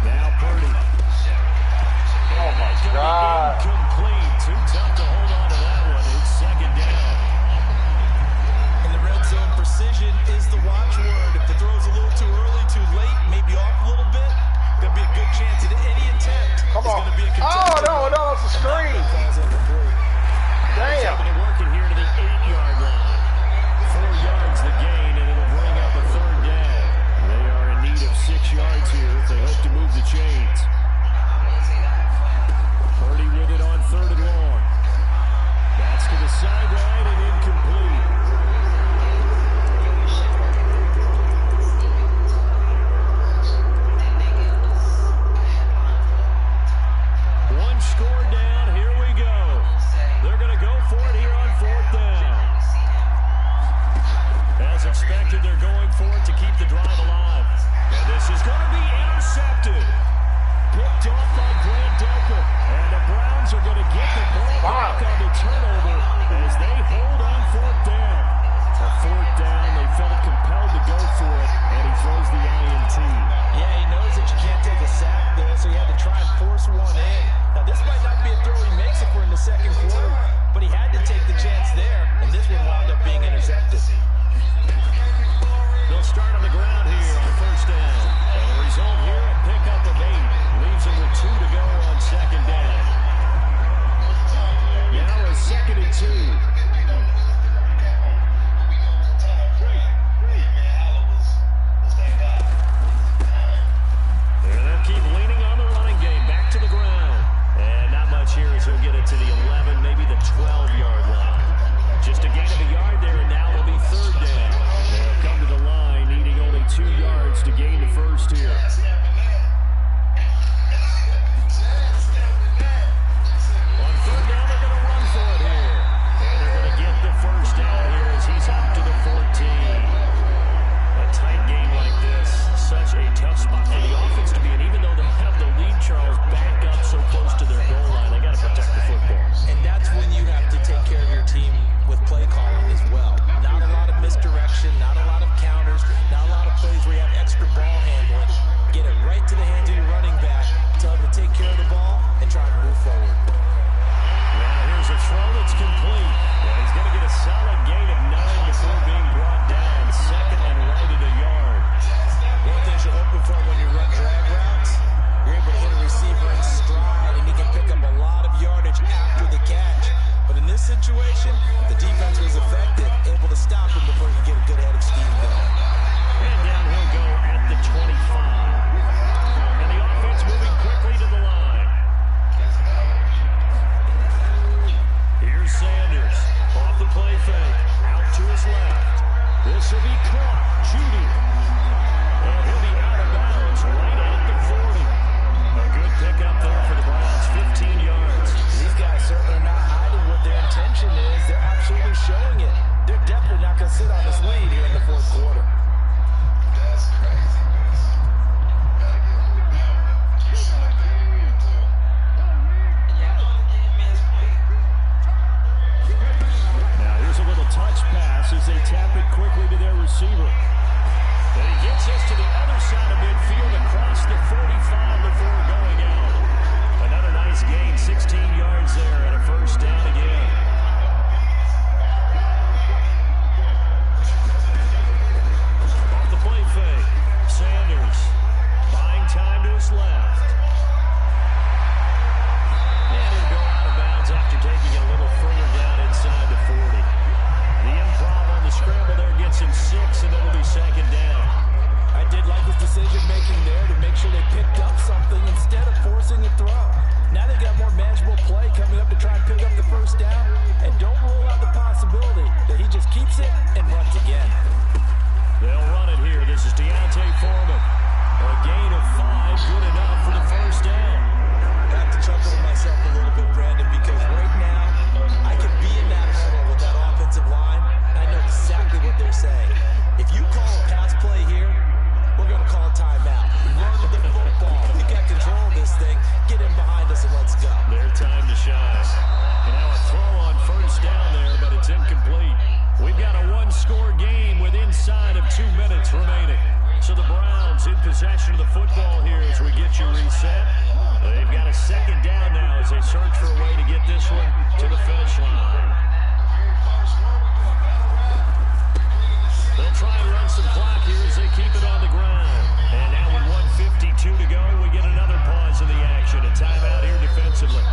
A: Now Purdy.
C: Oh, my God.
A: Incomplete. Too tough to hold on to that one. It's second down.
B: In the red zone, precision is the watchword. If the throw's a little too early, too late, maybe off a little bit, going to be a good chance at any attempt.
C: Come on. Oh, no, it's a screen.
A: Damn.
C: Damn.
A: Working here to the 8-yard line. 4 yards the gain, and it'll bring up a third down. They are in need of 6 yards here if they hope to move the chains. Purdy with it on third and long. That's to the sideline and incomplete. One score down. Here we go. They're going to go for it here on fourth down. As expected, they're going for it to keep the drive alive. And this is going to be intercepted. Picked off by Grant Delpit. And the Browns are going to get the ball back on the turnover as they hold on fourth down. A fourth down, they felt compelled to go for it, and he throws the INT.
B: Yeah, he knows that you can't take a sack there, so he had to try and force one in. Now, this might not be a throw he makes it for in the second quarter, but he had to take the chance there, and this one wound up being intercepted.
A: They'll start on the ground here on first down. And the result here, a pickup of 8. Leaves him with 2 to go on second down. Now a second and 2. And they'll keep leaning on the running game. Back to the ground. And not much here as he'll get it to the 11, maybe the 12-yard line. Just a gain of a yard there, and now it'll be third down. They'll come to the line, needing only 2 yards to gain the first here. On third down, they're going to run for it here. And they're going to get the first down here as he's up to the 14. A tight game like this, such a tough spot for the offense to be in. Even though they have the lead, Charles, back up so close to their goal line, they got to protect the football.
B: And that's when you have to take care of your team with play calling as well. Not a lot of misdirection, not a lot of counters, not a lot of plays where you have extra ball handling. Get it right to the hands of your running back, tell him to take care of the ball, and try to move forward.
A: Now here's a throw that's complete. And he's going to get a solid gain of 9 before being brought down. Second and right at a yard.
B: One thing you're hoping for when you run drag routes, you're able to hit a receiver in stride, and he can pick up a lot of yardage after the catch. But in this situation, the defense was effective, able to stop him before he could get a good head of steam going.
A: And down he'll go at the 25. And the offense moving quickly to the line. Here's Sanders. Off the play fake. Out to his left. This will be caught. Judy. And he'll be out of bounds right at the 40. A good pickup there for the Browns. 15 yards.
B: These guys certainly are not hiding what their intention is. They're sure they picked up something instead of forcing a throw. Now they got more manageable play coming up to try and pick up the first down. And don't rule out the possibility that he just keeps it and runs again.
A: They'll run it here. This is Deontay Foreman. A gain of 5, good enough for the first down.
B: I have to chuckle to myself a little bit, Brandon, because right now I can be in that huddle with that offensive line, and I know exactly what they're saying. If you call a pass play here, we're going to call a timeout. Run the football. We got control of this thing. Get in behind us and let's go.
A: Their time to shine. And now a throw on first down there, but it's incomplete. We've got a one-score game with inside of 2 minutes remaining. So the Browns in possession of the football here as we get you reset. They've got a second down now as they search for a way to get this one to the finish line. They'll try and run some clock here as they keep it on the ground. And now with 1:52 to go, we get another pause in the action. A timeout here defensively.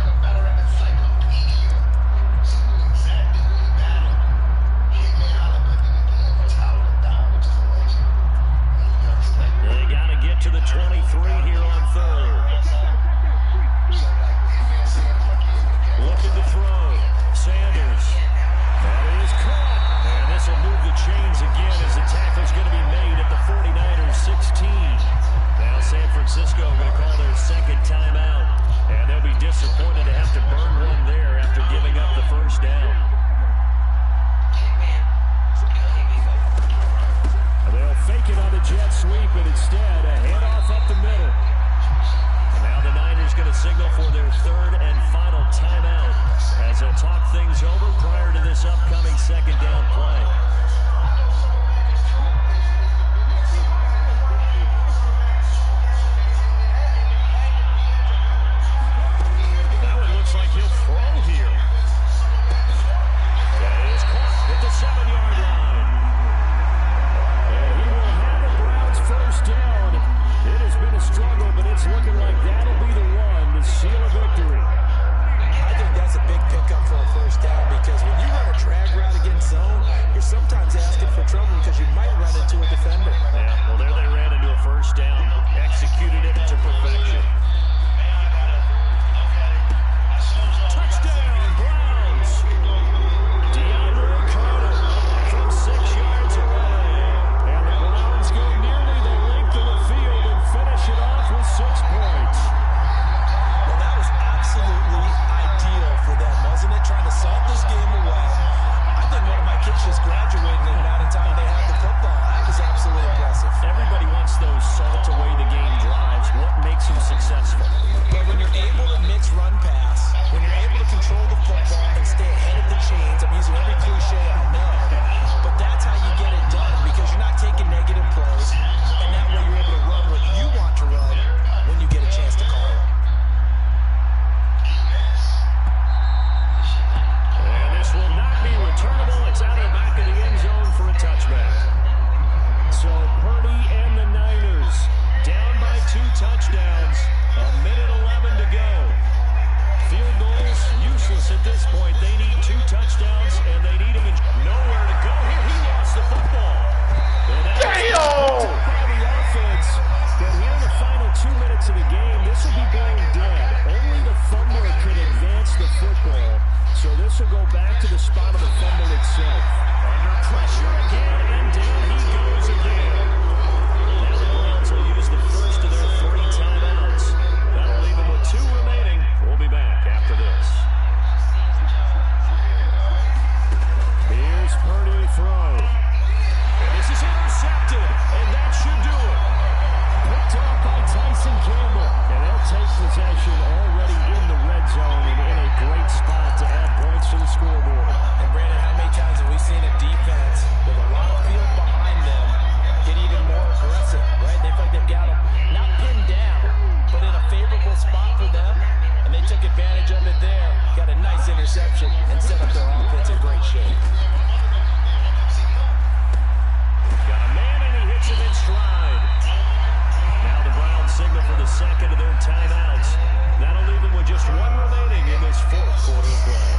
A: They got to get to the 23 here on third. Looking to throw. Sanders. That is caught. And this will move the chains again as the tackle's going to be made at the 49ers 16. Now San Francisco going to call their second timeout. And they'll be disappointed to have to burn one there after giving up the first down. They'll fake it on the jet sweep, but instead a handoff up the middle. And now the Niners going to signal for their third and final timeout as they'll talk things over prior to this upcoming second down play. That one looks like he'll throw here. That is caught at the 7-yard line. And he will have a Browns first down. It has been a struggle, but it's looking like that'll be the one to seal a victory.
B: I think that's a big pickup for a first down because when you run a drag route against zone, you're sometimes asking for trouble because you might run into a defender.
A: Yeah, well, there they ran into a first down, executed it to perfection. Touchdown, Browns! DeAndre Carter from 6 yards away. And the Browns go nearly the length of the field and finish it off with 6 points.
B: Well, that was absolutely ideal for them, wasn't it? Trying to salt this game away. I think one of my kids just graduated in the amount of time they had the football. That was absolutely impressive.
A: Everybody wants those salt away the game drives. What makes them successful?
B: But when you're able to mix run pass, when you're able to control the football and stay ahead of the chains, I'm using every cliche I know, but that's how you get it done because you're not taking negative plays, and that way you're able to run what you want to run when you get a chance to call it.
A: And this will not be returnable. It's out of the back of the end zone for a touchback. So Purdy and the Niners down by 2 touchdowns. A minute 11 to go. Field goals useless at this point. They need 2 touchdowns, and they need him in nowhere to go. Here he lost the football.
C: Damn!
A: The offense. But here in the final 2 minutes of the game, this will be going dead. Only the fumbler can advance the football. So this will go back to the spot of the fumble itself. Under pressure again, and down he goes again. Now the Browns will use the first of their 3 timeouts. That'll leave them with 2 remaining. We'll be back after this. Here's Purdy to throw. And this is intercepted, and that should do it. Picked up by Tyson Campbell. And they'll take possession already in the red zone and in a great spot to add points to the scoreboard.
B: And Brandon, how many times have we seen a defense with a lot of field behind them get even more aggressive, right? They feel like they've got them not pinned down, but in a favorable spot for them, and they took advantage of it there, got a nice interception, and set up their offense in great shape.
A: Got a man, and he hits him in stride. Now the Browns signal for the second of their timeouts. That'll leave them with just 1 remaining in this 4th quarter of play.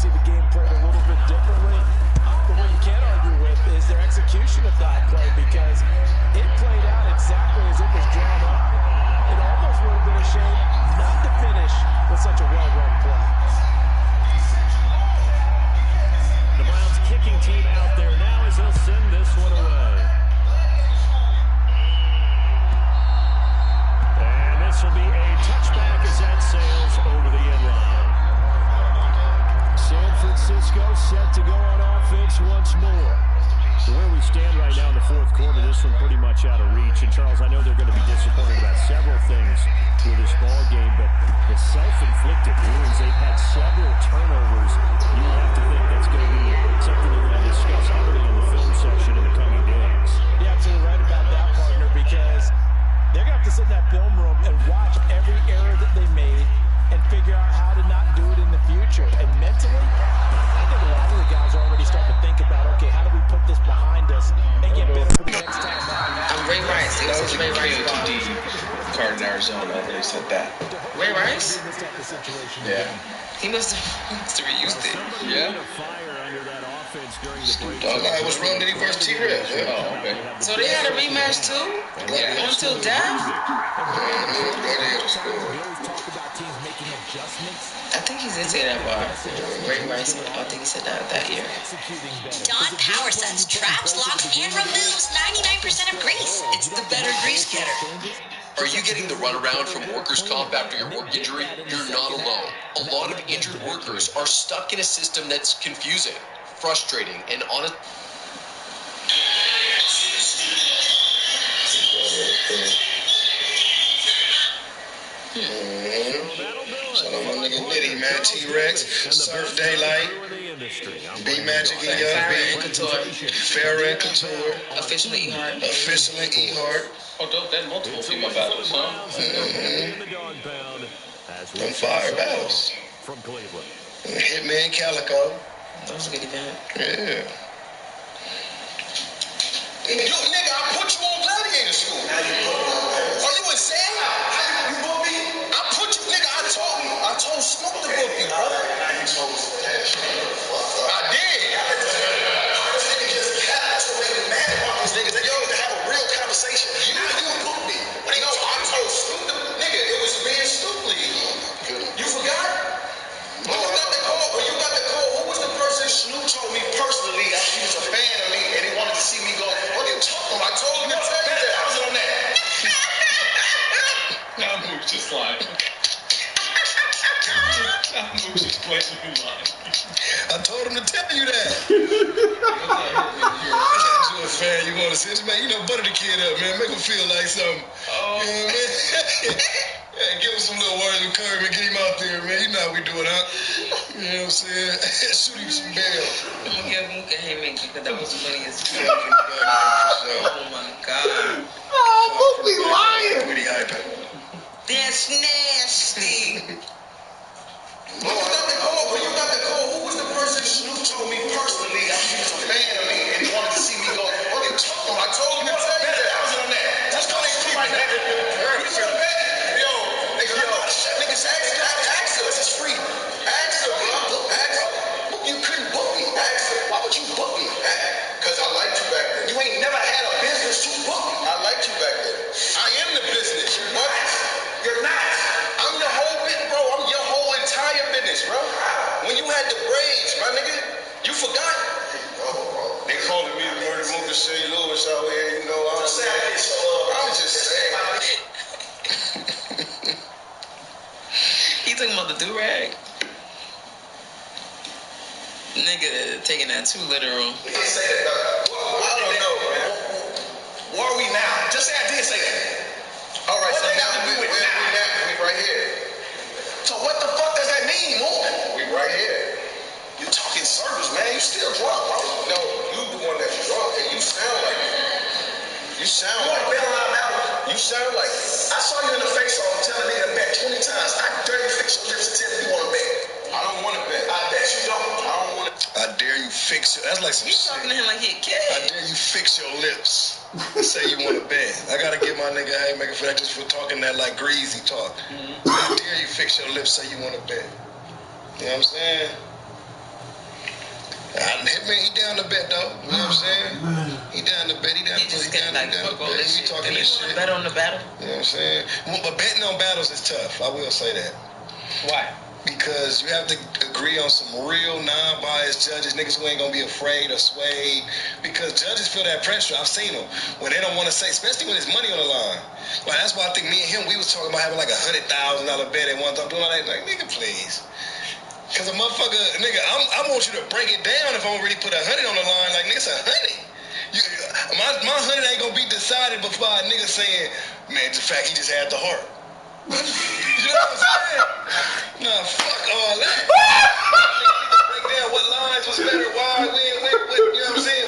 B: see the game played a little bit differently. But what you can't argue with is their execution of that play, because it played out exactly as it was drawn up. It almost would have been a shame not to finish with such a well-run play.
A: The Browns kicking team out there now as they'll send this one away. And this will be a touchback as that sails over the end line. San Francisco set to go on offense once more. Where we stand right now in the fourth quarter, this one pretty much out of reach. And, Charles, I know they're going to be disappointed about several things with this ball game, but the self-inflicted wounds, they've had several turnovers. You have to think that's going to be something they're going to discuss heavily in the film section in the coming days.
B: You're absolutely right about that, partner, because they're going to have to sit in that film room and watch every error that they made and figure out how to not do it in the future. And mentally, I think a lot of the guys are already starting to think about, okay, how do we put this behind us and get better for the next time out?
F: I'm Ray Rice. It was Ray Rice.
G: Card in Arizona. They said that.
F: Ray Rice?
G: Yeah.
F: He must have reused it.
G: Yeah.
H: Dog, I was running Diddy versus T-Rex. Yeah.
G: Oh, okay.
F: So they had a rematch too?
H: Yeah.
F: Until death? I think he's into that bar. Ray Rice, I think he said that year.
E: Dawn Power Sense traps, locks, and removes 99% of grease. It's the better grease getter.
I: Are you getting the runaround from workers' comp after your work injury? You're not alone. A lot of injured workers are stuck in a system that's confusing, frustrating, and honest.
H: Shout out my nigga Liddy, man. T-Rex, Surf Daylight, B-Magic and Young B, Farrah and Couture,
F: Officially E-Heart.
H: Officially E-Heart.
G: Oh, dope. That multiple female battles, huh?
H: Them fire battles.
A: From Cleveland.
H: Hitman Calico.
F: That was a good event.
H: Yeah.
J: Yo, nigga, I put you on Gladiator School. Are you insane? You booked me? I put you, nigga, I told Snoop to book you, bro. I did. Nigga, they need to have a real conversation. You booked me. No, I told Snoop to, nigga, it was me and Snoop League. You forgot? When you got the call, who was the person Snoop told me personally that he was a fan of me and he wanted to see me go? What are you talking about? I told him to tell you that. I was on that.
G: Now Mook's just lying. Now Mook's just blatantly lying.
H: I told him to tell you that. You a fan, you want to see this, man. You know, butter the kid up, man. Make him feel like something.
G: Oh.
H: You know what I mean? Yeah, give him some little words of encouragement. Get him out there, man. You know how we do it, huh? You know what I'm saying? Shoot him some bail.
F: I'm gonna give Mook a haymaker because that was funny as fuck.
H: Oh,
F: Oh my god.
J: Mook be lying.
H: Pretty hype.
F: That's nasty.
J: When you got the call, who was the person Snoop told me personally that he was a fan of me and he wanted to see me go? What are you talking about? I told him to tell you that. I was on that. That's what they keep right now. You feel bad? Niggas ask her. It's free. Ask her, bro. Ask her. You couldn't book me. Ask her. Why would you book me? Because I liked you back then. You ain't never had a business to book me. I liked you back then. I am the business. What? You're not. I'm your whole bit, bro. I'm your whole entire business, bro. When you had the braids, my nigga, you forgot. They calling me the murder Mook of St. Louis out here, you know. I'm just saying.
F: He talking about the do-rag? Nigga taking that too literal.
J: I don't know, man. Where are we now? Just say I did say that. All right, so now we right here. So what the fuck does that mean, Mook? We right here. You talking circles, man. You still drunk, bro. No, you the one that's drunk, and you sound like it. You sound like it. You sound like it. I saw you in the face off telling me to bet 20 times. I dare you fix your lips and tell me you want to bet. I don't want to bet. I bet you don't. I don't want to. I dare you fix your. That's like some
F: You
J: shit.
F: talking to him like he a kid.
J: I dare you fix your lips and say you want to bet. I gotta give my nigga haymaker for that just for talking that like greasy talk. I dare you fix your lips, say you want to bet. You know what I'm saying?
H: Hitman, he down to bet though. You know what I'm saying? He down to bet. He down to bet. We talking this shit.
F: Bet on the battle.
H: You know what I'm saying? But betting on battles is tough. I will say that.
B: Why?
H: Because you have to agree on some real non-biased judges, niggas who ain't gonna be afraid or swayed. Because judges feel that pressure. I've seen them when they don't want to say, especially when there's money on the line. Like that's why I think me and him, we was talking about having like $100,000 bet at one time. Doing all that, like nigga, please. Cause a motherfucker, nigga, I want you to break it down if I'm really put 100 on the line. Like nigga, it's 100. My 100 ain't gonna be decided before a nigga saying, man, the fact he just had the heart. You know what I'm saying? Nah, fuck all that. Break down what lines was better, why, when, what, you know what I'm saying?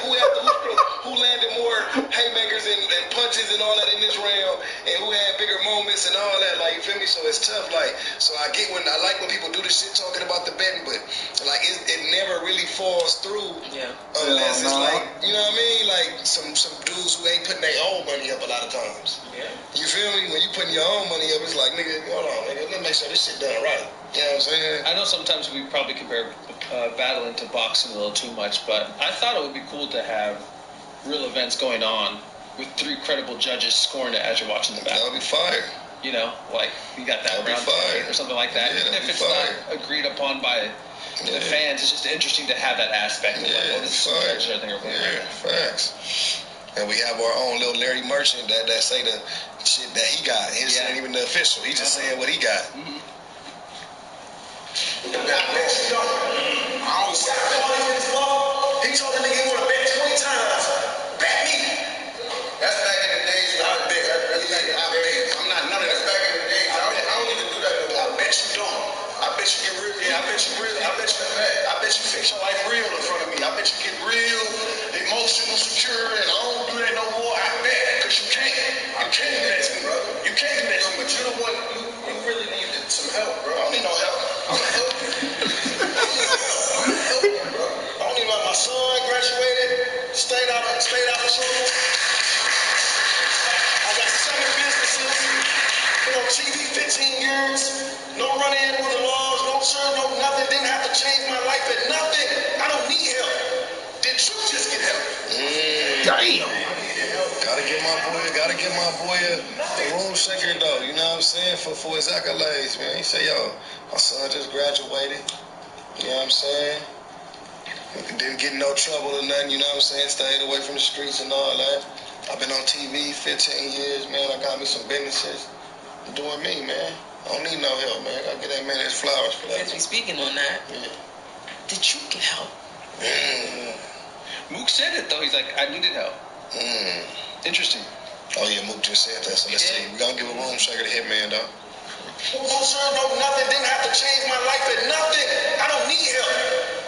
H: Who landed more haymakers and punches and all that in this round, and who had bigger moments and all that, like, you feel me? So it's tough, like, so I like when people do this shit talking about the betting, but, like, it never really falls through unless it's like, you know what I mean? Like, some dudes who ain't putting their own money up a lot of times. Yeah. You feel me? When you putting your own money up, it's like, nigga, hold on, nigga, let's make sure this shit done right. You know what I'm saying?
K: I know sometimes we probably compare battling to boxing a little too much, but I thought it would be cool to have real events going on with 3 credible judges scoring it as you're watching the battle.
H: That would be fire.
K: You know, like you got that round 8 or something like that.
H: Yeah,
K: even if it's not agreed upon by the fans, it's just interesting to have that aspect. Of like, well, this is the judges I think are playing right now.
H: Facts. And we have our own little Larry Merchant that say the shit that he got. His ain't even the official. He just saying what he got.
J: I bet you don't. I don't see he told the nigga he want to bet 20 times. Bet me. That's back in the days. I bet. I'm not none of that. Back in the days. I don't even do that anymore. I bet you don't. I bet you get real. Yeah, I bet you real. I bet you fix your life real in front of me. I bet you get real, emotional, secure, and I don't do that no more. I bet. Because you can't. You can't do that to me, brother. You can't do that to me. But you're the one, you really need some help, bro. I don't need no help. I'm gonna help you. I don't need my son graduated, stayed out of school. I got 7 businesses. Been on TV 15 years. No run-in with the laws, no church, no nothing. Didn't have to change my life at nothing. I don't need help. Did you just get help? Damn. Gotta give my boy a room shaker though. You know what I'm saying? For his accolades, man. He say, yo, my son just graduated. You know what I'm saying? Didn't get in no trouble or nothing. You know what I'm saying? Stayed away from the streets and all that. I've been on TV 15 years, man. I got me some businesses. I'm doing me, man. I don't need no help, man. I get that man his flowers for that.
F: Since we speaking on that, did you get help?
K: Mook said it though. He's like, I needed help. Interesting.
H: Oh yeah, Mook just said that. So let's see. We're gonna give a room shaker to Hitman though.
J: No, sir, no, nothing. Didn't have to change my life at nothing. I don't need help.